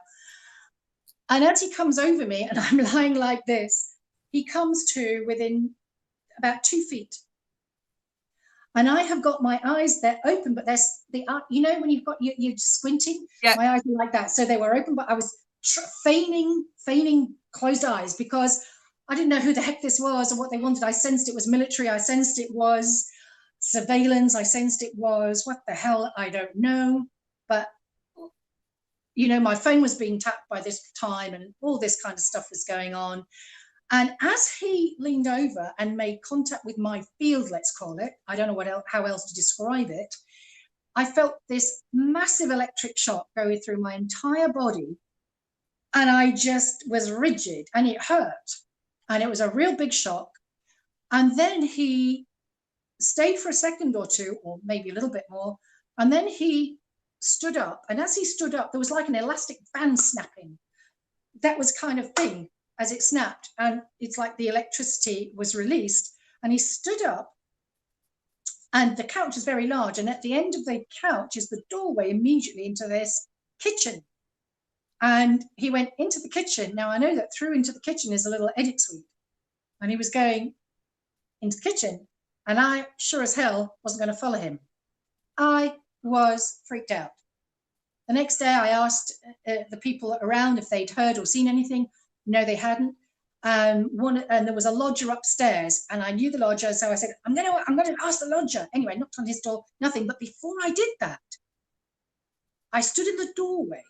And as he comes over me and I'm lying like this, he comes to within about 2 feet. And I have got my eyes, they're open, but there's the, you know, when you've got, you're squinting, Yeah. my eyes are like that. So they were open, but I was feigning closed eyes because I didn't know who the heck this was or what they wanted. I sensed it was military. I sensed it was surveillance. I sensed it was, what the hell, I don't know. But, you know, my phone was being tapped by this time and all this kind of stuff was going on. And as he leaned over and made contact with my field, let's call it, I don't know what else, how else to describe it, I felt this massive electric shock going through my entire body. And I just was rigid and it hurt. And it was a real big shock. And then he stayed for a second or two, or maybe a little bit more. And then he stood up. And as he stood up, there was like an elastic band snapping. That was kind of thing as it snapped. And it's like the electricity was released. And he stood up. And the couch is very large. And at the end of the couch is the doorway immediately into this kitchen. And he went into the kitchen. Now, I know that through into the kitchen is a little edit suite. And he was going into the kitchen. And I, sure as hell, wasn't going to follow him. I was freaked out. The next day, I asked the people around if they'd heard or seen anything. No, they hadn't. And there was a lodger upstairs, and I knew the lodger, so I said, I'm going to ask the lodger. Anyway, I knocked on his door, nothing. But before I did that, I stood in the doorway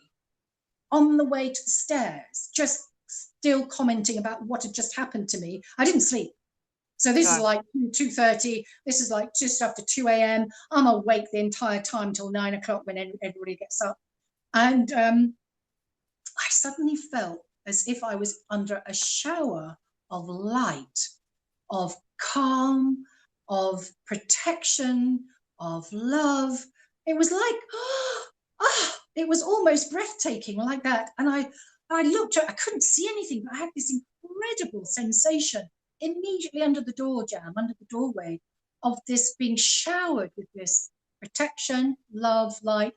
on the way to the stairs, just still commenting about what had just happened to me. I didn't sleep. So this is like 2:30. This is like just after 2 a.m. I'm awake the entire time till 9 o'clock when everybody gets up. And I suddenly felt as if I was under a shower of light, of calm, of protection, of love. It was like, it was almost breathtaking like that. And I looked, I couldn't see anything, but I had this incredible sensation immediately under the door jamb, under the doorway, of this being showered with this protection, love, light.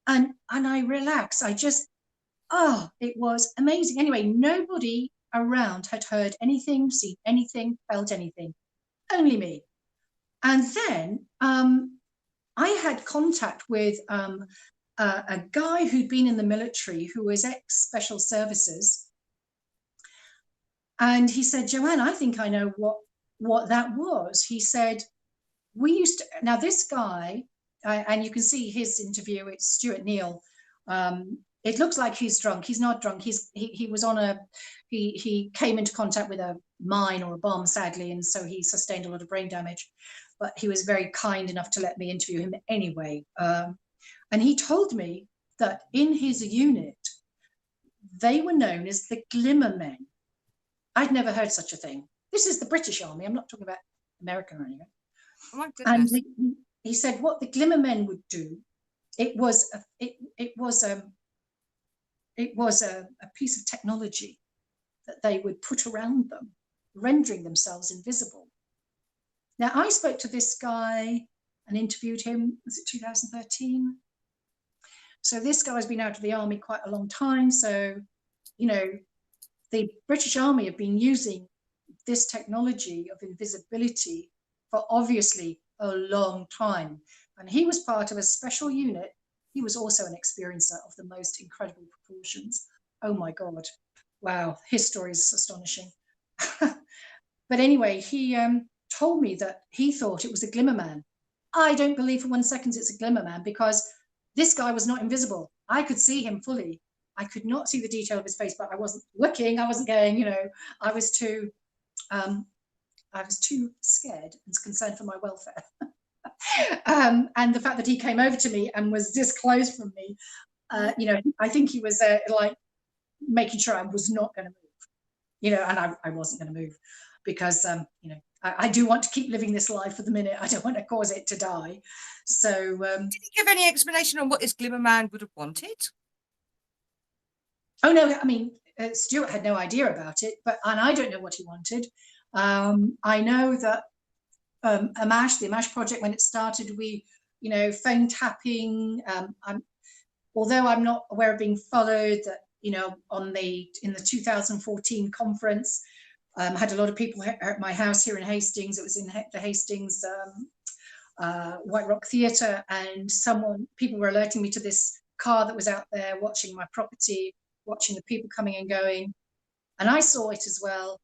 And I relaxed. I just, it was amazing. Anyway, nobody around had heard anything, seen anything, felt anything, only me. And then I had contact with a guy who'd been in the military, who was ex-special services. And he said, Joanne, I think I know what that was. He said, we used to, now this guy, and you can see his interview, it's Stuart Neal. It looks like he's drunk. He's not drunk. He was on he came into contact with a mine or a bomb, sadly, and so he sustained a lot of brain damage. But he was very kind enough to let me interview him anyway. And he told me that in his unit, they were known as the Glimmer Men. I'd never heard such a thing. This is the British Army. I'm not talking about American or anything. Oh my goodness. And he said what the Glimmer Men would do, it was a piece of technology that they would put around them, rendering themselves invisible. Now, I spoke to this guy and interviewed him, was it 2013? So this guy's been out of the army quite a long time. So, you know, the British Army have been using this technology of invisibility for obviously a long time. And he was part of a special unit. He was also an experiencer of the most incredible proportions. Oh my God. Wow. His story is astonishing. But anyway, he told me that he thought it was a Glimmer Man. I don't believe for 1 second it's a Glimmer Man, because this guy was not invisible. I could see him fully. I could not see the detail of his face, but I wasn't looking. I wasn't going, you know, I was too scared and concerned for my welfare. And the fact that he came over to me and was this close from me, you know, I think he was like making sure I was not going to move, you know, and I wasn't going to move because, you know, I do want to keep living this life for the minute. I don't want to cause it to die. So, did he give any explanation on what this Glimmer Man would have wanted? Oh no, I mean, Stuart had no idea about it, and I don't know what he wanted. I know that A.M.A.C.H, the A.M.A.C.H project, when it started, we, phone tapping. Although I'm not aware of being followed, that in the 2014 conference, had a lot of people at my house here in Hastings. It was in the Hastings White Rock Theatre, and people were alerting me to this car that was out there watching my property, watching the people coming and going, and I saw it as well.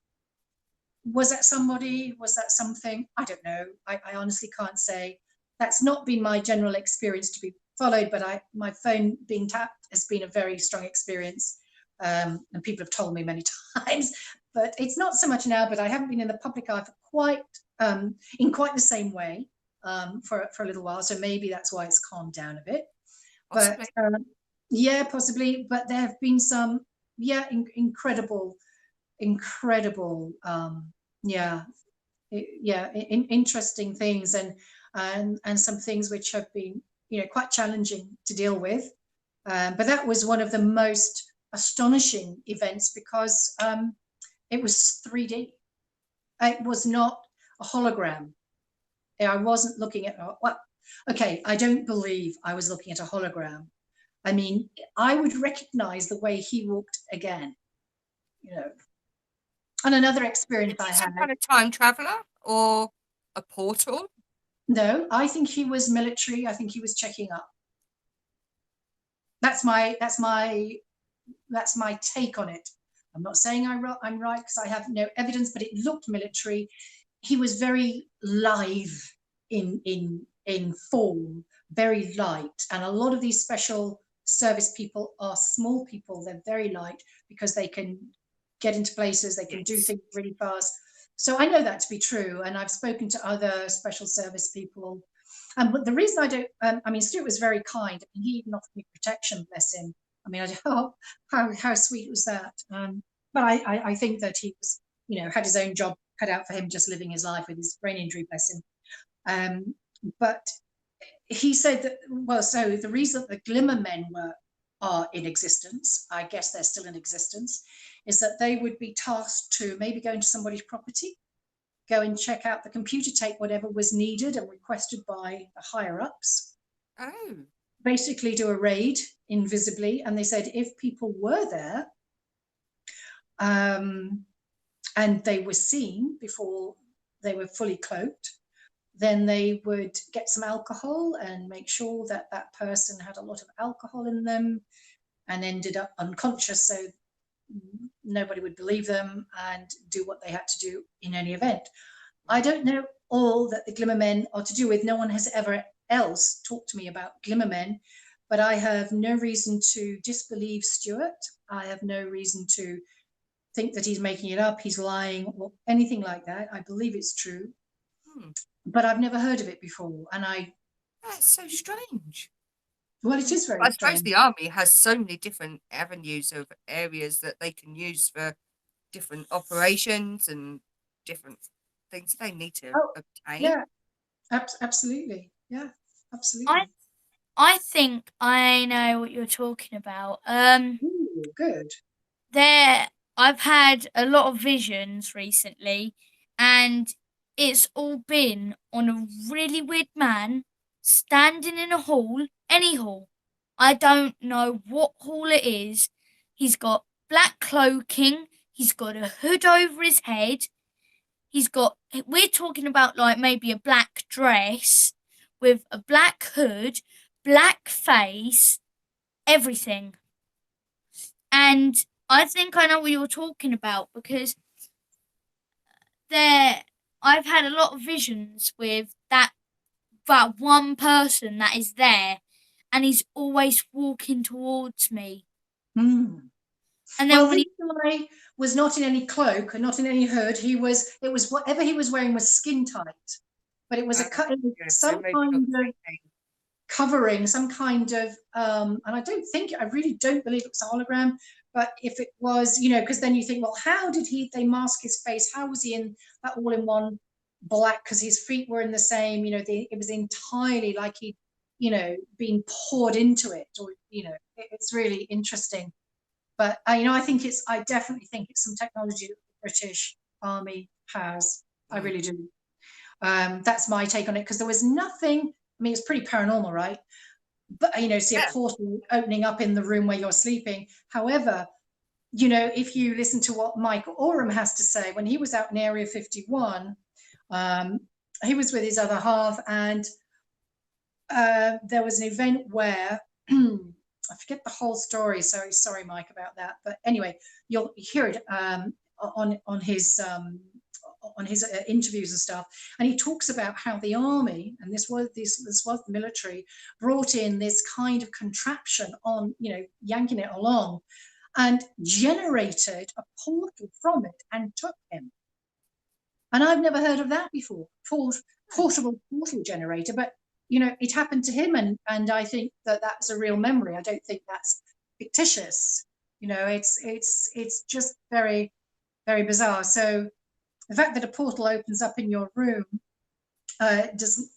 Was that somebody? Was that something? I don't know. I honestly can't say. That's not been my general experience to be followed, but my phone being tapped has been a very strong experience, and people have told me many times. But it's not so much now. But I haven't been in the public eye for in quite the same way for a little while. So maybe that's why it's calmed down a bit. Possibly. But yeah, possibly. But there have been some incredible interesting things, and some things which have been quite challenging to deal with, but that was one of the most astonishing events because it was 3D. It was not a hologram. I wasn't looking at I don't believe I was looking at a hologram. I mean, I would recognize the way he walked again, And another experience I had. Some kind of time traveler or a portal? No, I think he was military. I think he was checking up. That's my take on it. I'm not saying I'm right because I have no evidence, but it looked military. He was very live in form, very light, and a lot of these special service people are small people. They're very light because they can get into places, they can do things really fast. So I know that to be true, and I've spoken to other special service people. But the reason I don't, Stuart was very kind. He even offered me protection, bless him. How sweet was that? But I think that he was, had his own job cut out for him, just living his life with his brain injury, bless him. But he said that, so the reason the Glimmer Men are in existence, I guess they're still in existence, is that they would be tasked to maybe go into somebody's property, go and check out the computer, take whatever was needed and requested by the higher ups. Oh. Basically do a raid invisibly. And they said if people were there and they were seen before they were fully cloaked, then they would get some alcohol and make sure that that person had a lot of alcohol in them and ended up unconscious, so nobody would believe them and do what they had to do in any event. I don't know all that the Glimmer Men are to do with. No one has ever else talked to me about Glimmer Men, but I have no reason to disbelieve Stuart. I have no reason to think that he's making it up, he's lying, or anything like that. I believe it's true. But I've never heard of it before, and that's so strange. Well, it is very strange. I suppose the army has so many different avenues of areas that they can use for different operations and different things they need to obtain. Yeah, absolutely. Yeah, absolutely. I think I know what you're talking about. Ooh, good. I've had a lot of visions recently, and it's all been on a really weird man standing in a hall, any hall. I don't know what hall it is. He's got black cloaking, he's got a hood over his head, we're talking about like maybe a black dress with a black hood, black face, everything. And I think I know what you're talking about because I've had a lot of visions with that one person that is there, and he's always walking towards me. And then this guy was not in any cloak and not in any hood. It was whatever he was wearing was skin tight, but it was some kind of covering, some kind of and I really don't believe it was a hologram. But if it was, because then you think, well, how did they mask his face? How was he in that all-in-one black? Because his feet were in the same, it was entirely like he'd, been poured into it, or, it's really interesting. But, I definitely think it's some technology that the British Army has. I really do. That's my take on it, because there was nothing, I mean, it's pretty paranormal, right? But, you know, see a portal opening up in the room where you're sleeping. However, you know, if you listen to what Mike Oram has to say, when he was out in Area 51, he was with his other half, and there was an event where, I forget the whole story, so sorry, Mike, about that. But anyway, you'll hear it on his interviews and stuff, and he talks about how the army, and this was the military, brought in this kind of contraption on, you know, yanking it along, and generated a portal from it and took him. And I've never heard of that before, portable portal generator, but you know, it happened to him, and I think that that's a real memory. I don't think that's fictitious. You know, it's just very, very bizarre. So the fact that a portal opens up in your room does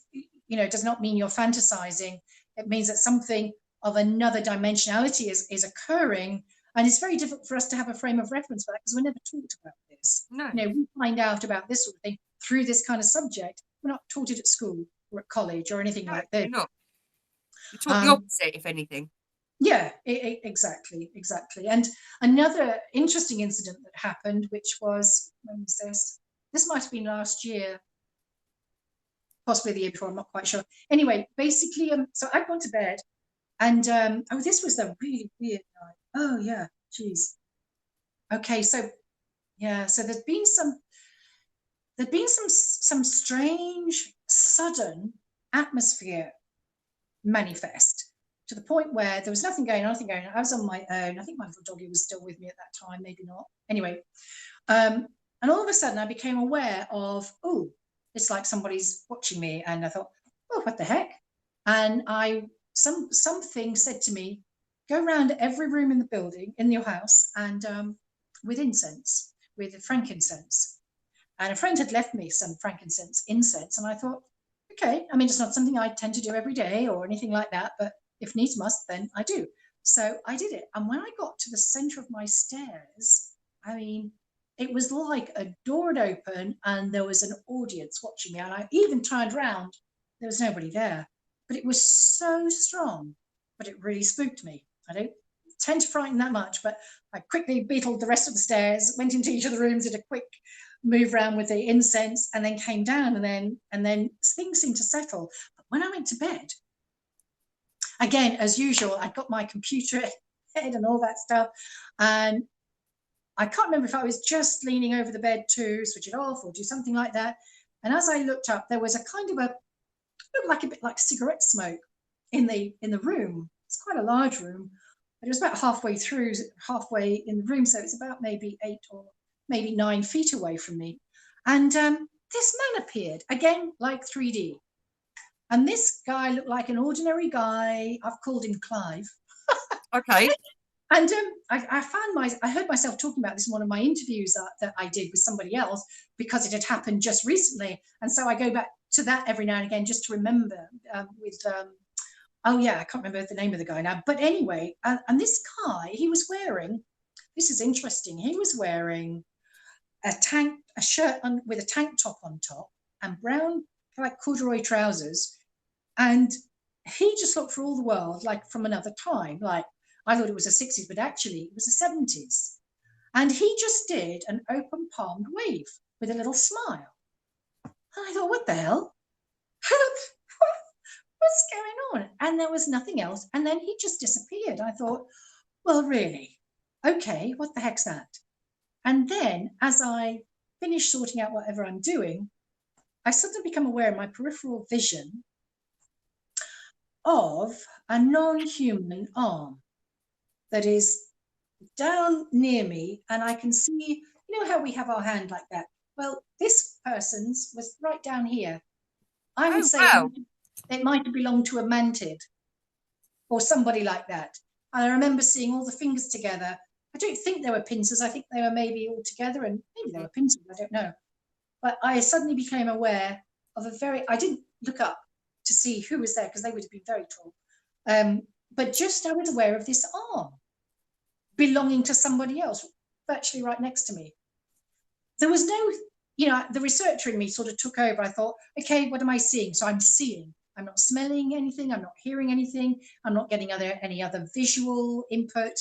not mean you're fantasizing. It means that something of another dimensionality is occurring, and it's very difficult for us to have a frame of reference for that, because we're never taught about this. No. You know, we find out about this sort of thing through this kind of subject. We're not taught it at school or at college or anything like this. You're not. You're taught the opposite, if anything. Yeah, exactly. And another interesting incident that happened, which was, when was this? This might have been last year, possibly the year before, I'm not quite sure. Anyway, basically, so I'd gone to bed, and this was the really weird night. Oh yeah, geez. Okay, so yeah, so there'd been some strange, sudden atmosphere manifest, to the point where there was nothing going on. I was on my own. I think my little doggy was still with me at that time, maybe not. Anyway, and all of a sudden I became aware of, oh, it's like somebody's watching me, and I thought, oh, what the heck? And something said to me, go around every room in the building, in your house, and with incense, with frankincense. And a friend had left me some frankincense incense, and I thought, okay, I mean, it's not something I tend to do every day or anything like that, but if needs must, then I do. So I did it. And when I got to the center of my stairs, I mean, it was like a door had opened and there was an audience watching me. And I even turned around, there was nobody there. But it was so strong, but it really spooked me. I don't tend to frighten that much, but I quickly beetled the rest of the stairs, went into each of the rooms, did a quick move around with the incense, and then came down, and then things seemed to settle. But when I went to bed, again, as usual, I got my computer head and all that stuff, and I can't remember if I was just leaning over the bed to switch it off or do something like that. And as I looked up, there was a kind of looked a bit like cigarette smoke in the room. It's quite a large room, but it was about halfway in the room, so it's about maybe 8 or maybe 9 feet away from me. And this man appeared, again, like 3D. And this guy looked like an ordinary guy. I've called him Clive. Okay. And I heard myself talking about this in one of my interviews that I did with somebody else, because it had happened just recently. And so I go back to that every now and again just to remember oh yeah, I can't remember the name of the guy now. But anyway, and this guy, he was wearing, this is interesting, he was wearing a shirt with a tank top on top and brown, like corduroy trousers. And he just looked for all the world like from another time. Like, I thought it was the 60s, but actually it was the 70s. And he just did an open palmed wave with a little smile. And I thought, what the hell? What's going on? And there was nothing else. And then he just disappeared. I thought, well, really? Okay, what the heck's that? And then as I finished sorting out whatever I'm doing, I suddenly become aware in my peripheral vision of a non-human arm that is down near me, and I can see, you know how we have our hand like that? Well, this person's was right down here. I would say it might have belonged to a mantid or somebody like that. And I remember seeing all the fingers together. I don't think they were pincers. I think they were maybe all together, and maybe they were pincers, I don't know. But I suddenly became aware of I didn't look up to see who was there, because they would have been very tall. But just I was aware of this arm belonging to somebody else, virtually right next to me. There was no the researcher in me sort of took over. I thought, okay, what am I seeing? So I'm seeing. I'm not smelling anything. I'm not hearing anything. I'm not getting any other visual input.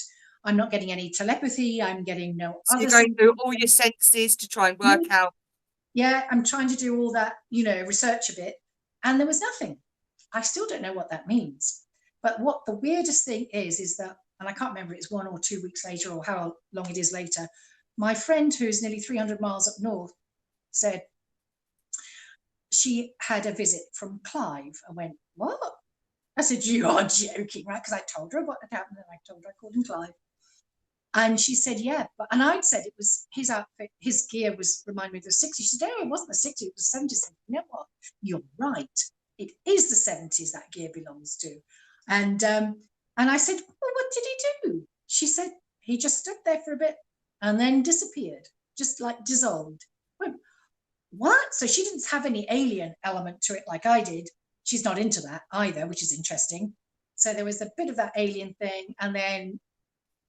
I'm not getting any telepathy. I'm getting no So other. you're going through all your senses to try and work out. Yeah, I'm trying to do all that, research a bit, and there was nothing. I still don't know what that means. But what the weirdest thing is that, and I can't remember, it's 1 or 2 weeks later or how long it is later, my friend who's nearly 300 miles up north said she had a visit from Clive. I went, what? I said, you are joking, right? Because I told her what had happened, and I told her I called him Clive. And she said, yeah. And I'd said it was his outfit, his gear was reminding me of the 60s. She said, no, it wasn't the 60s, it was the 70s. You know what? You're right. It is the 70s that gear belongs to. And I said, well, what did he do? She said, he just stood there for a bit and then disappeared, just like dissolved. I went, what? So she didn't have any alien element to it like I did. She's not into that either, which is interesting. So there was a bit of that alien thing. And then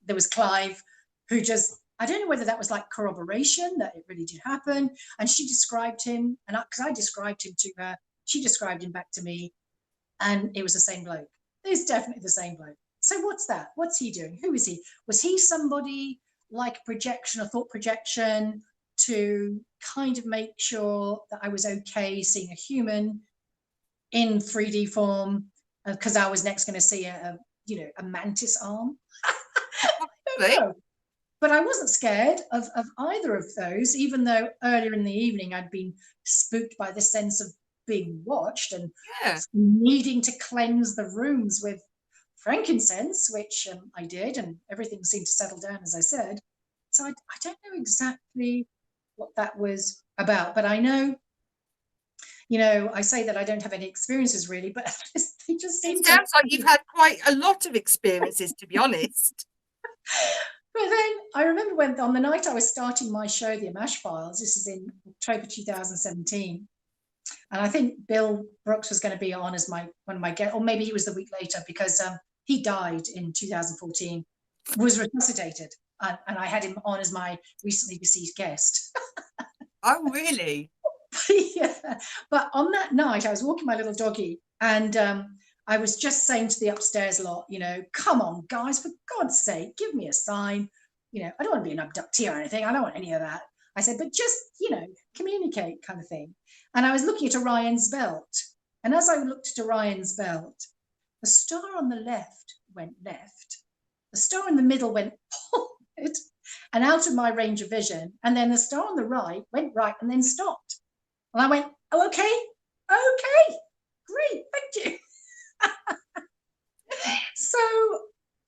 there was Clive, who just, I don't know whether that was like corroboration that it really did happen. And she described him, and because I described him to her, she described him back to me, and it was the same bloke. It's definitely the same bloke. So what's that? What's he doing? Who is he? Was he somebody like a projection, a thought projection, to kind of make sure that I was okay seeing a human in 3D form, because I was next going to see a mantis arm? I don't know. But I wasn't scared of either of those, even though earlier in the evening I'd been spooked by the sense of being watched and needing to cleanse the rooms with frankincense, which I did, and everything seemed to settle down, as I said. So I don't know exactly what that was about, but I know, I say that I don't have any experiences really, but they just seem it sounds like you've had quite a lot of experiences, to be honest. But then I remember when on the night I was starting my show, the A.M.A.C.H Files, this is in October 2017, and I think Bill Brooks was going to be on as one of my guests, or maybe he was the week later, because he died in 2014, was resuscitated, and I had him on as my recently deceased guest. Oh, really? Yeah. But on that night, I was walking my little doggy, and I was just saying to the upstairs lot, come on, guys, for God's sake, give me a sign. I don't want to be an abductee or anything. I don't want any of that. I said, but just, communicate, kind of thing. And I was looking at Orion's belt. And as I looked at Orion's belt, the star on the left went left. The star in the middle went forward and out of my range of vision. And then the star on the right went right and then stopped. And I went, oh, okay, great, thank you. So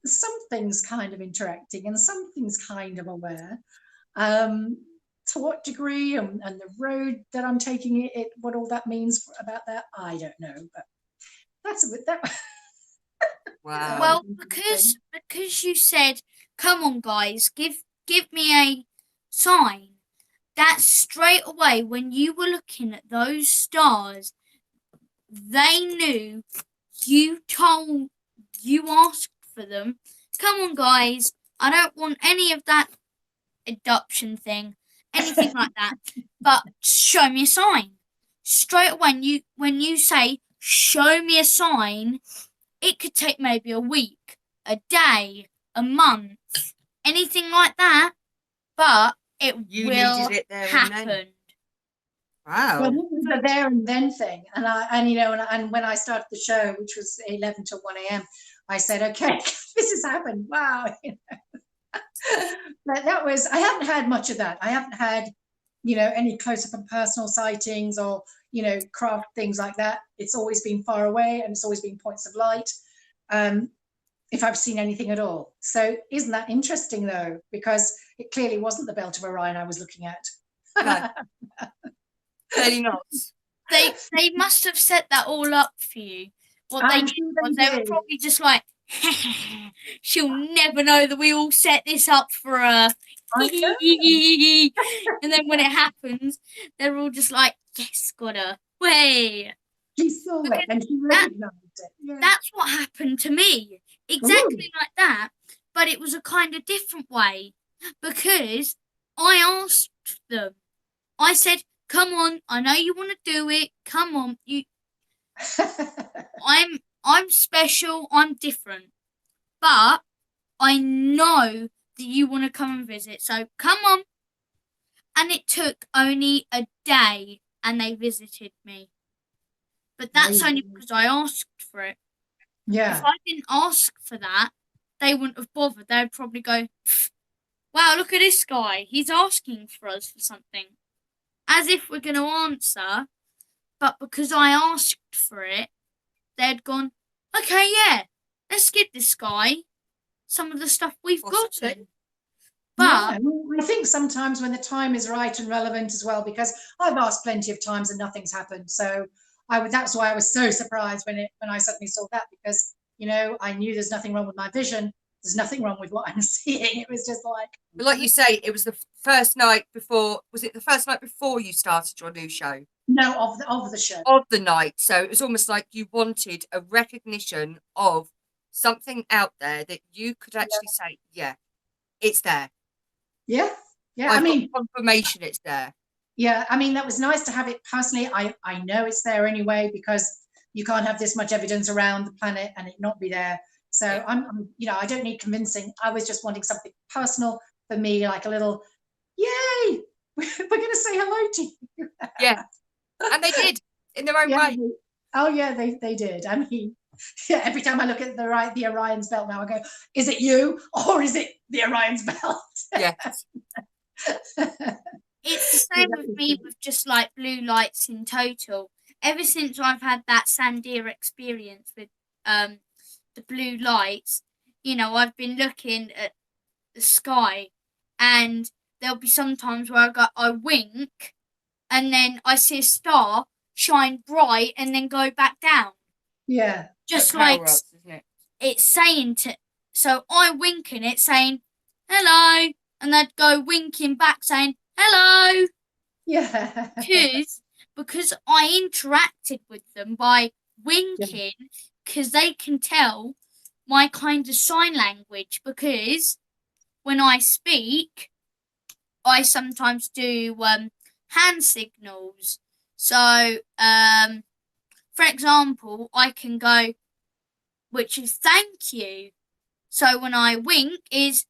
something's kind of interacting and something's kind of aware. To what degree and the road that I'm taking it, what all that means about that, I don't know. But that's a bit that. Wow. Well, because you said, come on, guys, give me a sign. That straight away, when you were looking at those stars, they knew you asked for them. Come on, guys, I don't want any of that adoption thing, anything like that, but show me a sign. Straight away, when you say, show me a sign, it could take maybe a week, a day, a month, anything like that, but it will happen. Wow. Well, this is a there and then thing, and when I started the show, which was 11 to 1 a.m., I said, okay, this has happened. Wow. But I haven't had much of that. I haven't had, any close-up and personal sightings or, craft things like that. It's always been far away and it's always been points of light, if I've seen anything at all. So isn't that interesting though? Because it clearly wasn't the belt of Orion I was looking at. No. Clearly not. They must have set that all up for you. What they did was they were probably just like, she'll never know that we all set this up for her. And then when it happens, they're all just like, yes, got her. Way. She saw it and she recognized it. Yeah. That's what happened to me. Exactly like that. But it was a kind of different way. Because I asked them. I said, come on, I know you want to do it. Come on, I'm special. I'm different, but I know that you want to come and visit. So come on. And it took only a day, and they visited me. But that's only because I asked for it. Yeah. If I didn't ask for that, they wouldn't have bothered. They'd probably go, wow, look at this guy. He's asking for us for something. As if we're going to answer. But because I asked for it, they'd gone, okay, yeah, let's give this guy some of the stuff we've gotten. But yeah, I think sometimes when the time is right and relevant as well, because I've asked plenty of times and nothing's happened. So that's why I was so surprised when I suddenly saw that, because, you know, I knew there's nothing wrong with my vision. There's nothing wrong with what I'm seeing. It was just like. But like you say, it was the first night before. Was it the first night before you started your new show? No, of the show. Of the night. So it was almost like you wanted a recognition of something out there that you could actually say, yeah, it's there. Yeah. Yeah. I've got confirmation it's there. Yeah. I mean, that was nice to have it personally. I know it's there anyway, because you can't have this much evidence around the planet and it not be there. So I'm you know, I don't need convincing. I was just wanting something personal for me, like a little, yay, we're going to say hello to you. Yeah. And they did in their own way. Oh yeah, they did. I mean, yeah, every time I look at the Orion's belt now, I go, is it you or is it the Orion's belt? Yes. It's the same with me with just like blue lights in total. Ever since I've had that Sandia experience with the blue lights, you know, I've been looking at the sky, and there'll be some times where I wink, and then I see a star shine bright and then go back down. Yeah. Just like ups, isn't it? It's saying to, so I wink and it's saying hello, and they'd go winking back saying hello. Yeah. Because I interacted with them by winking, because they can tell my kind of sign language, because when I speak, I sometimes do hand signals. So, for example, I can go, which is thank you. So when I wink is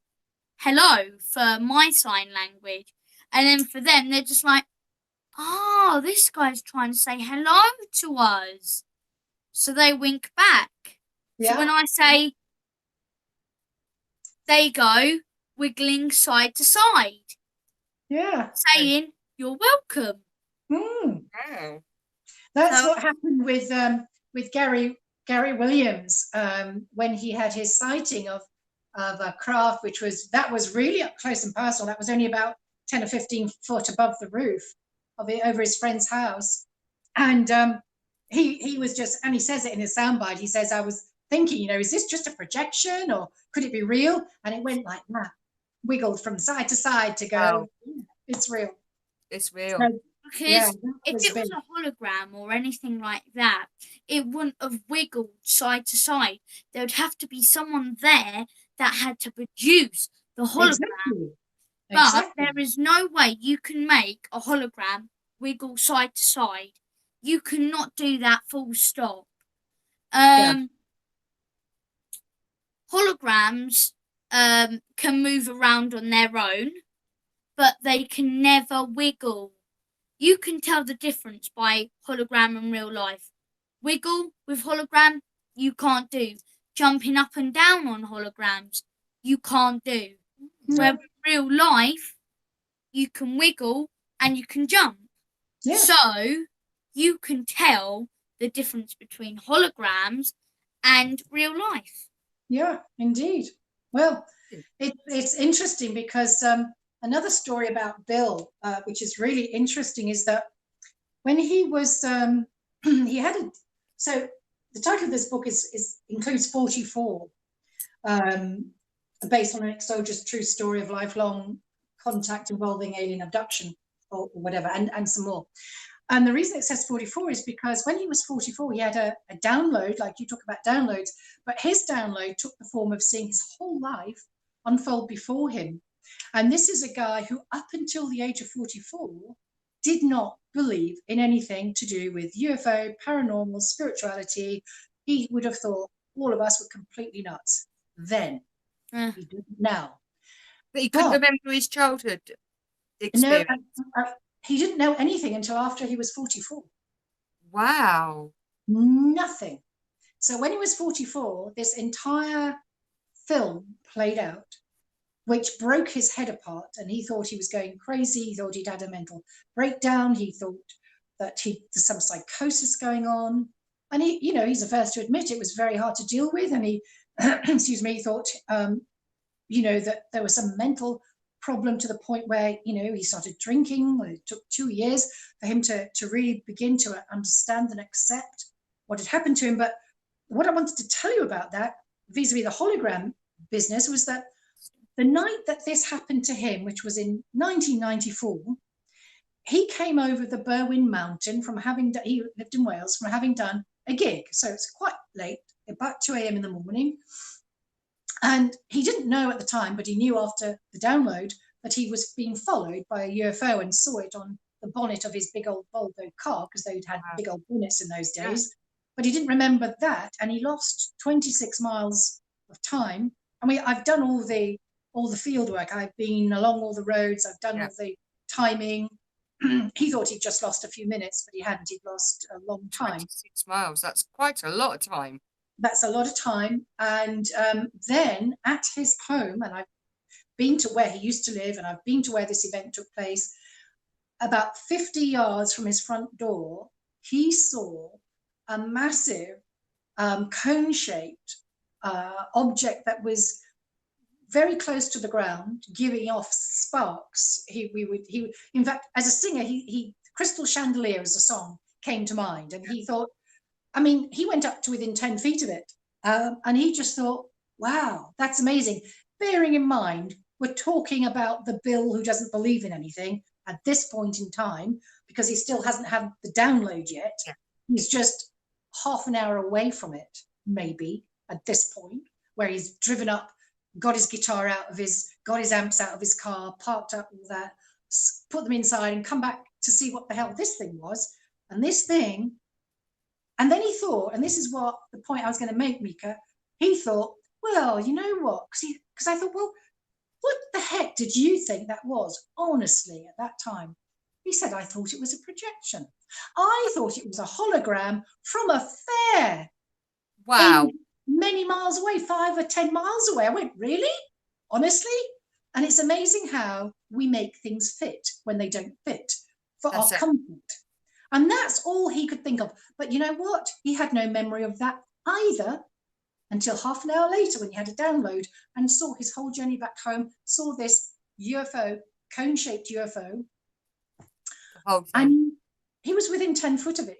hello for my sign language. And then for them, they're just like, oh, this guy's trying to say hello to us. So they wink back. Yeah. So when I say, they go wiggling side to side. Yeah. Saying, you're welcome. Oh. That's what happened with Gary Williams when he had his sighting of a craft, that was really up close and personal. That was only about 10 or 15 foot above the roof of it, over his friend's house. And he was just, and he says it in his soundbite, he says, I was thinking, you know, is this just a projection or could it be real? And it went like that, wiggled from side to side to go, it's real. It's real. So, because if it was a hologram or anything like that, it wouldn't have wiggled side to side. There would have to be someone there that had to produce the hologram. But there is no way you can make a hologram wiggle side to side. You cannot do that full stop. Holograms can move around on their own, but they can never wiggle. You can tell the difference by hologram and real life. Wiggle with hologram, you can't do. Jumping up and down on holograms, you can't do. Where with real life, you can wiggle and you can jump. Yeah. So you can tell the difference between holograms and real life. Yeah, indeed. Well, it's interesting because another story about Bill, which is really interesting, is that when he was, he had so the title of this book includes 44, based on an exogenous true story of lifelong contact involving alien abduction or whatever, and some more. And the reason it says 44 is because when he was 44, he had a download, like you talk about downloads, but his download took the form of seeing his whole life unfold before him. And this is a guy who, up until the age of 44, did not believe in anything to do with UFO, paranormal, spirituality. He would have thought all of us were completely nuts then. He didn't now. But he couldn't remember his childhood experience. No, he didn't know anything until after he was 44. Wow. Nothing. So when he was 44, this entire film played out, which broke his head apart, and he thought he was going crazy. He thought he'd had a mental breakdown. He thought that there's some psychosis going on. And he, you know, he's the first to admit it was very hard to deal with. And he, excuse me, he thought, you know, that there was some mental problem to the point where, you know, he started drinking. It took 2 years for him to really begin to understand and accept what had happened to him. But what I wanted to tell you about that, vis-a-vis the hologram business, was that the night that this happened to him, which was in 1994, he came over the Berwyn Mountain from having, he lived in Wales, from having done a gig. So it's quite late, about 2 a.m. in the morning. And he didn't know at the time, but he knew after the download that he was being followed by a UFO, and saw it on the bonnet of his big old Volvo car, because they'd had big old bonnets in those days. But he didn't remember that, and he lost 26 miles of time. And I've done all the field work. I've been along all the roads. I've done all the timing. He thought he'd just lost a few minutes, but he hadn't. He'd lost a long time. 26 miles. That's quite a lot of time. That's a lot of time. And then at his home, and I've been to where he used to live, and I've been to where this event took place, about 50 yards from his front door, he saw a massive cone-shaped object that was very close to the ground, giving off sparks. In fact, as a singer, Crystal Chandelier as a song came to mind, and he thought, I mean, he went up to within 10 feet of it, and he just thought, wow, that's amazing. Bearing in mind, we're talking about the Bill who doesn't believe in anything at this point in time, because he still hasn't had the download yet. Yeah. He's just half an hour away from it, maybe, at this point, where he's driven up, got his guitar out of got his amps out of his car, parked up all that, put them inside, and come back to see what the hell this thing was. And this thing, and then he thought, and this is what the point I was going to make, Mika, he thought, well, you know what? Because I thought, well, what the heck did you think that was, honestly, at that time? He said, I thought it was a projection. I thought it was a hologram from a fair. Wow. Many miles away, 5 or 10 miles away. I went, really? Honestly? And it's amazing how we make things fit when they don't fit for our comfort. And that's all he could think of. But you know what? He had no memory of that either until half an hour later, when he had a download and saw his whole journey back home, saw this UFO, cone-shaped UFO. And he was within 10 foot of it.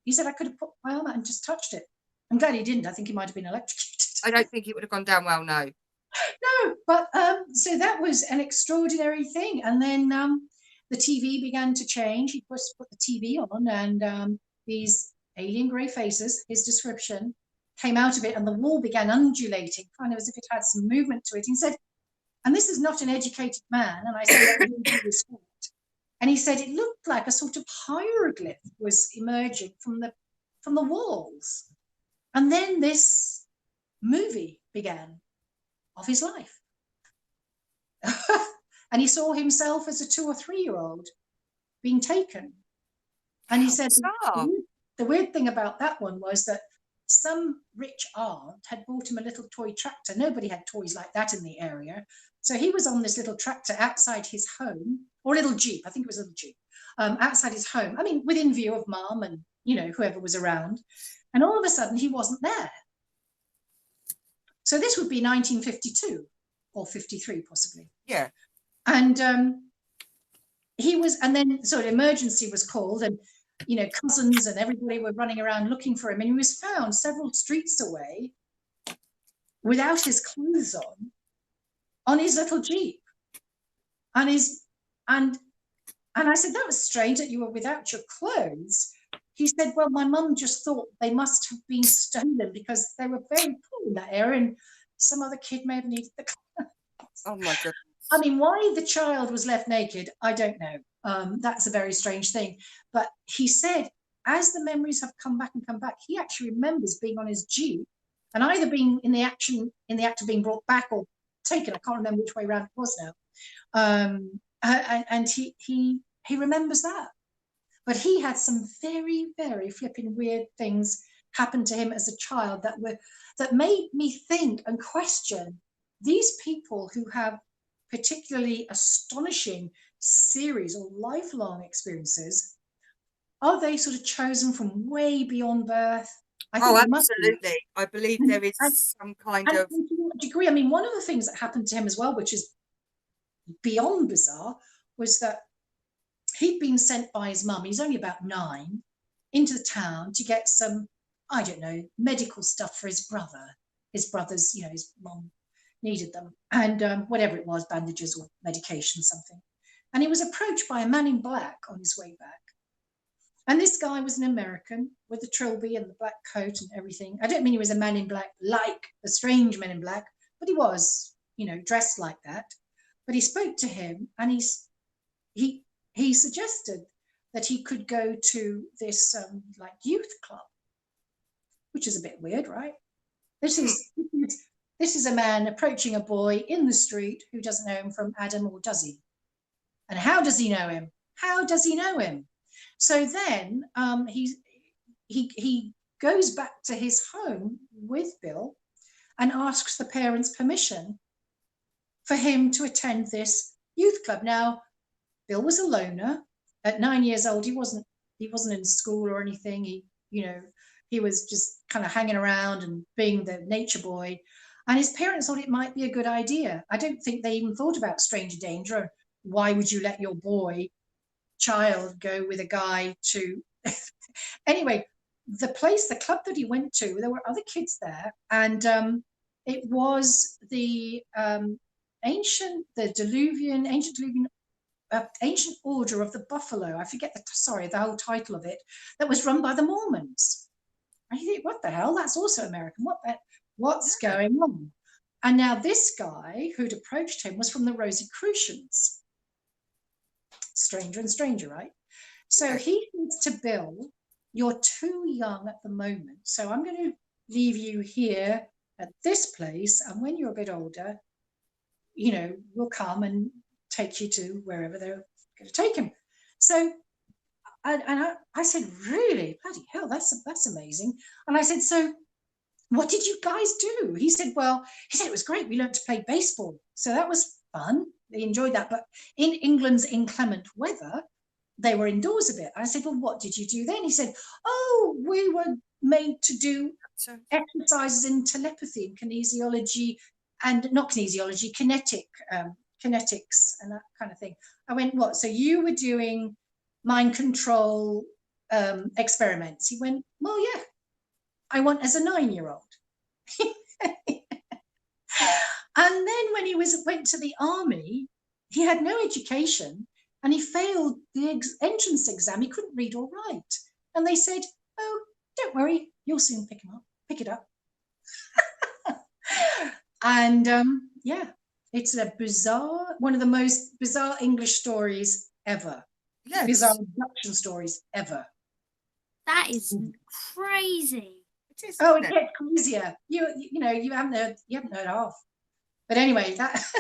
He said, I could have put my arm out and just touched it. I'm glad he didn't. I think he might have been electrocuted. I don't think it would have gone down well, no. No, but so that was an extraordinary thing. And then the TV began to change. He put the TV on, and these alien grey faces, his description, came out of it, and the wall began undulating, kind of as if it had some movement to it. He said, and this is not an educated man, and I say that with due respect. And he said it looked like a sort of hieroglyph was emerging from the walls. And then this movie began of his life. And he saw himself as a 2 or 3 year old being taken. And he said the weird thing about that one was that some rich aunt had bought him a little toy tractor. Nobody had toys like that in the area. So he was on this little tractor outside his home, or a little Jeep, I think it was a little Jeep, outside his home. I mean, within view of Mum and, you know, whoever was around. And all of a sudden he wasn't there. So this would be 1952 or 53 possibly. Yeah. And and then sort of emergency was called, and, you know, cousins and everybody were running around looking for him. And he was found several streets away without his clothes on his little Jeep. And I said, that was strange that you were without your clothes. He said, well, my mum just thought they must have been stolen because they were very poor in that area, and some other kid may have needed the clothes. Oh my goodness. I mean, why the child was left naked, I don't know. That's a very strange thing. But he said, as the memories have come back and come back, he actually remembers being on his Jeep and either being in the act of being brought back or taken. I can't remember which way around it was now. And he remembers that. But he had some very, very flipping weird things happen to him as a child that made me think and question these people who have particularly astonishing series or lifelong experiences. Are they sort of chosen from way beyond birth? I think absolutely. I believe there is some kind of... To what degree? I mean, one of the things that happened to him as well, which is beyond bizarre, was that he'd been sent by his mum, he's only about 9, into the town to get some, I don't know, medical stuff for his brother. His brother's, his mum needed them. And whatever it was, bandages or medication, something. And he was approached by a man in black on his way back. And this guy was an American with the trilby and the black coat and everything. I don't mean he was a man in black like a strange man in black, but he was, dressed like that. But he spoke to him and he suggested that he could go to this youth club, which is a bit weird, right? This is a man approaching a boy in the street who doesn't know him from Adam, or does he? And how does he know him? How does he know him? So then he goes back to his home with Bill and asks the parents' permission for him to attend this youth club. Now, Bill was a loner. At 9 years old, he wasn't in school or anything. He was just kind of hanging around and being the nature boy. And his parents thought it might be a good idea. I don't think they even thought about stranger danger. Why would you let your child go with a guy to... Anyway, the club that he went to, there were other kids there. And it was the ancient Order of the Buffalo. I forget the whole title of it, that was run by the Mormons. And you think, what the hell? That's also American. What's going on? And now this guy who'd approached him was from the Rosicrucians. Stranger and stranger, right? So he says to Bill, you're too young at the moment, so I'm going to leave you here at this place, and when you're a bit older, we'll come and take you to wherever they're going to take him. So I said, really? Bloody hell, that's amazing. And I said, so what did you guys do? He said it was great. We learned to play baseball. So that was fun. They enjoyed that. But in England's inclement weather, they were indoors a bit. I said, well, what did you do then? He said, we were made to do exercises in telepathy and kinesiology, and not kinesiology, kinetics and that kind of thing. I went, what? So you were doing mind control experiments? He went, well, yeah, I went as a 9-year-old. And then when he went to the army, he had no education and he failed the entrance exam. He couldn't read or write. And they said, oh, don't worry, you'll soon pick it up. And it's one of the most bizarre English stories ever. Yes. Bizarre abduction stories ever. That is crazy. It gets crazier. You haven't heard of. But anyway, that's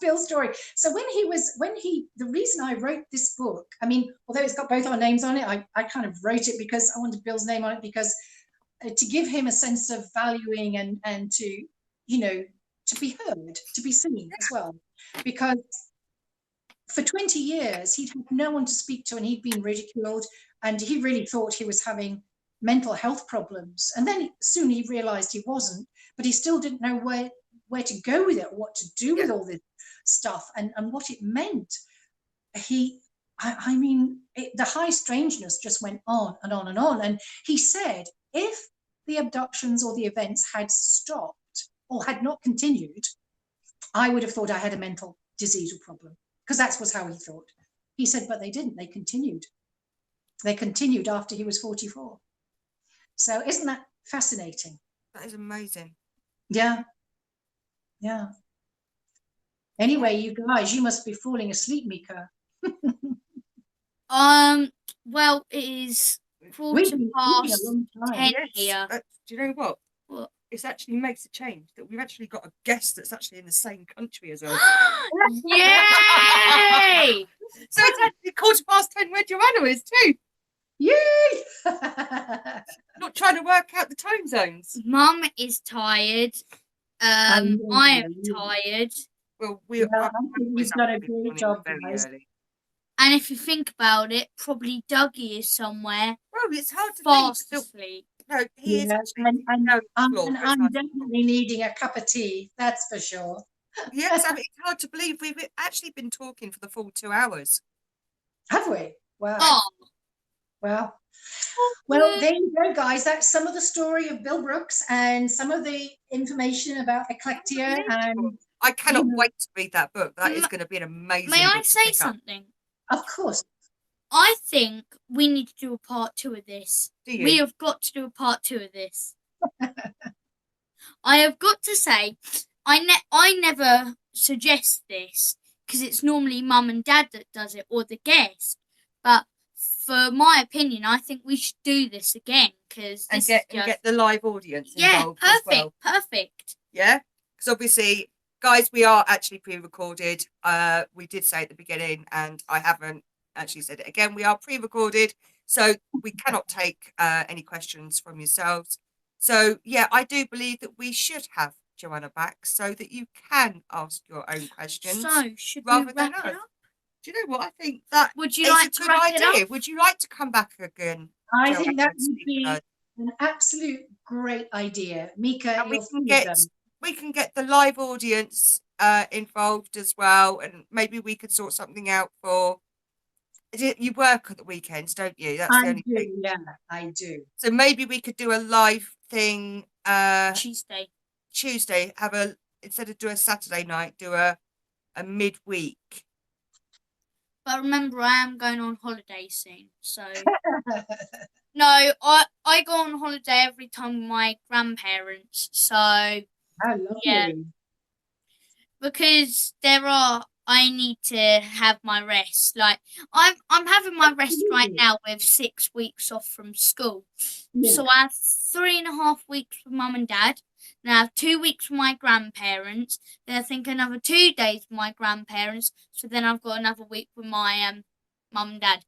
Bill's story. So the reason I wrote this book, I mean, although it's got both our names on it, I kind of wrote it because I wanted Bill's name on it, because to give him a sense of valuing and to, to be heard, to be seen as well. Because for 20 years, he'd had no one to speak to and he'd been ridiculed, and he really thought he was having mental health problems. And then soon he realized he wasn't, but he still didn't know where to go with it, what to do with all this stuff and what it meant. The high strangeness just went on and on and on. And he said, if the abductions or the events had stopped or had not continued, I would have thought I had a mental disease or problem, because that was how he thought. He said, but they didn't. They continued. They continued after he was 44. So isn't that fascinating? That is amazing. Yeah. Yeah. Anyway, you guys, you must be falling asleep, Mika. Well, it is We've quarter been speaking a past long time. 10 Yes. here. Do you know what? What? It's actually makes a change that we've actually got a guest that's actually in the same country as us. Yay! So it's actually 10:15 where Joanna is too. Yay! Not trying to work out the time zones. Mum is tired. I am tired. Well, I think you've done a great job, very guys. early. And if you think about it, probably Dougie is somewhere Well, it's hard to fast think. asleep. No, he is. Yeah, Actually, I'm definitely needing a cup of tea, that's for sure. Yes, I mean, it's hard to believe we've actually been talking for the full 2 hours. Have we? Wow. Oh, Well, there you go, guys. That's some of the story of Bill Brooks and some of the information about EKLECTIA. And I cannot wait to read that book. That is going to be an amazing may I book to say pick up. something? of course, I think we need to do a part 2 of this. Do you? We have got to do a part 2 of this. I have got to say, I never suggest this because it's normally Mum and Dad that does it or the guest. But for my opinion, I think we should do this again because and get the live audience involved as well. Perfect. Yeah, because obviously, guys, we are actually pre-recorded. We did say at the beginning, and I haven't actually said it again. We are pre-recorded, so we cannot take any questions from yourselves. So yeah, I do believe that we should have Joanna back so that you can ask your own questions. So should we rather wrap than it us. up? Do you know what I think? That Would you is like a to good wrap it idea. up? Would you like to come back again? I Joanna, think that and would speak be with us? an absolute great idea. Mika, And we you're can get the live audience involved as well, and maybe we could sort something out for. You work at the weekends, don't you? That's the I only do, thing. yeah, I do. So maybe we could do a live thing Tuesday. Instead of do a Saturday night, do a midweek. But remember, I am going on holiday soon, so no, I go on holiday every time with my grandparents. So How lovely. yeah, because I need to have my rest. Like I'm having my rest right now with 6 weeks off from school. Yeah. So I have 3.5 weeks with Mum and Dad. Then I have 2 weeks with my grandparents. Then I think another 2 days with my grandparents. So then I've got another week with my Mum and Dad.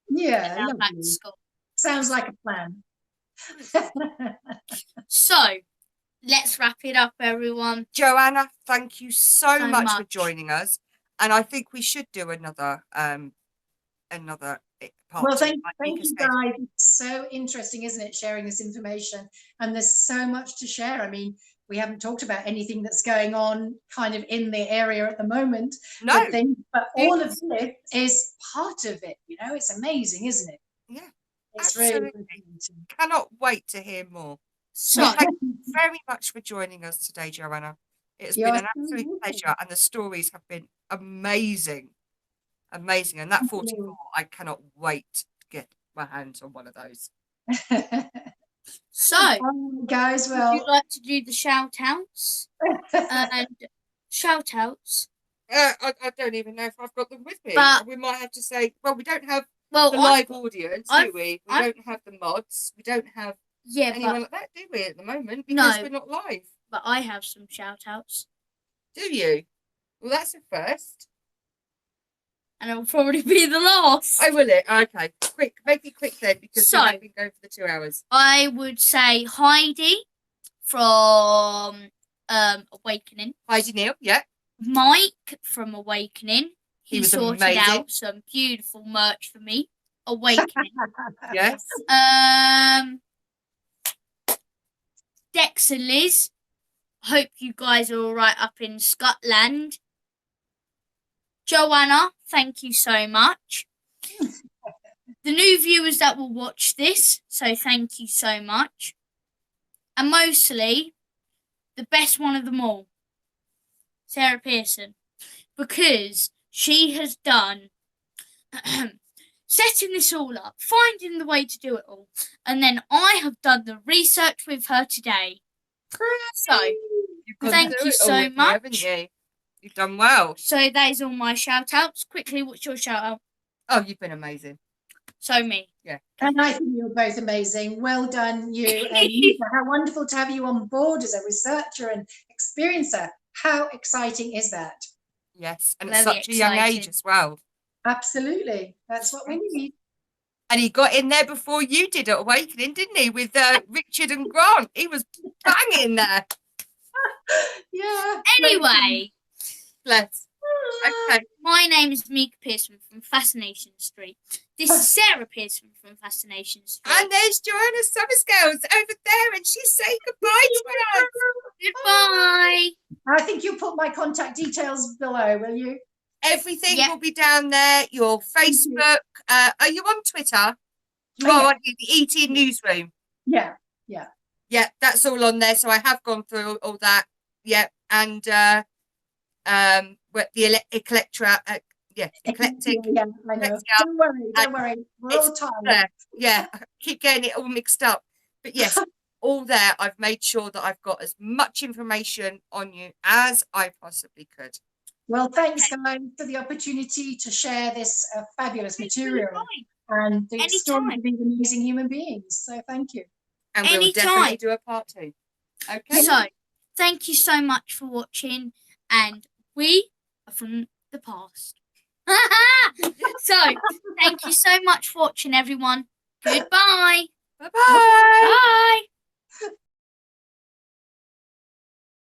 Yeah, and then I'm back to lovely. school. Sounds like a plan. So let's wrap it up, everyone. Joanna, thank you so much for much. joining us, and I think we should do another part. Well, two, thank like you, Mika said. guys. It's so interesting, isn't it, sharing this information? And there's so much to share. I mean, we haven't talked about anything that's going on kind of in the area at the moment. No. But all of this is part of it. You know, it's amazing, isn't it? Yeah. It's Absolutely. really fascinating. Cannot wait to hear more. So thank you very much for joining us today, Joanna. It's been an absolute pleasure, and the stories have been amazing. Amazing. And that 44, I cannot wait to get my hands on one of those. So, guys, would you like to do the shout outs? And shout outs? I don't even know if I've got them with me. But we might have to say, well, we don't have the live audience, do we? We don't have the mods. We don't have anyone like that, do we, at the moment? Because we're not live. But I have some shout outs. Do you? Well, that's a first. And it'll probably be the last. Oh, will it? Okay. Quick. Make it quick then, because we have been going for the 2 hours. I would say Heidi from Awakening. Heidi Neal, yeah. Mike from Awakening. He was sorted amazing. out some beautiful merch for me. Awakening. Yes. Dex and Liz. Hope you guys are all right up in Scotland. Joanna, thank you so much. The new viewers that will watch this, so thank you so much. And mostly, the best one of them all, Sarah Pearson, because she has done setting this all up, finding the way to do it all, and then I have done the research with her today. So, thank you so much. Haven't you? You've done well. So that is all my shout outs. Quickly, what's your shout out? Oh, you've been amazing. So me. Yeah. And I think you're both amazing. Well done, you and Mika. How wonderful to have you on board as a researcher and experiencer. How exciting is that? Yes, and at Very such a young age exciting. as well. Absolutely. That's what we need. And he got in there before you did at Awakening, didn't he? With Richard and Grant. He was banging there. Yeah. Anyway, Bless. Okay. my name is Mika Pearson from Fascination Street. This is Sarah Pearson from Fascination Street. And there's Joanne Summerscales over there, and she's saying goodbye to us. Goodbye. I think you'll put my contact details below, will you? Everything Yep. will be down there. Your Facebook. Are you on Twitter? You are, aren't you? The ET Newsroom. Yeah. Yeah, that's all on there. So I have gone through all that. Yeah, and what the EKLECTIA. Eclectic. Yeah, I know. EKLECTIA. Don't worry. We're all tired. Yeah, I keep getting it all mixed up. But yes, all there. I've made sure that I've got as much information on you as I possibly could. Well, thanks, guys, for the opportunity to share this fabulous material and the stories of these amazing human beings. So thank you. And we'll definitely do a part 2. Okay. So, thank you so much for watching, and we are from the past. So, thank you so much for watching, everyone. Goodbye. Bye-bye.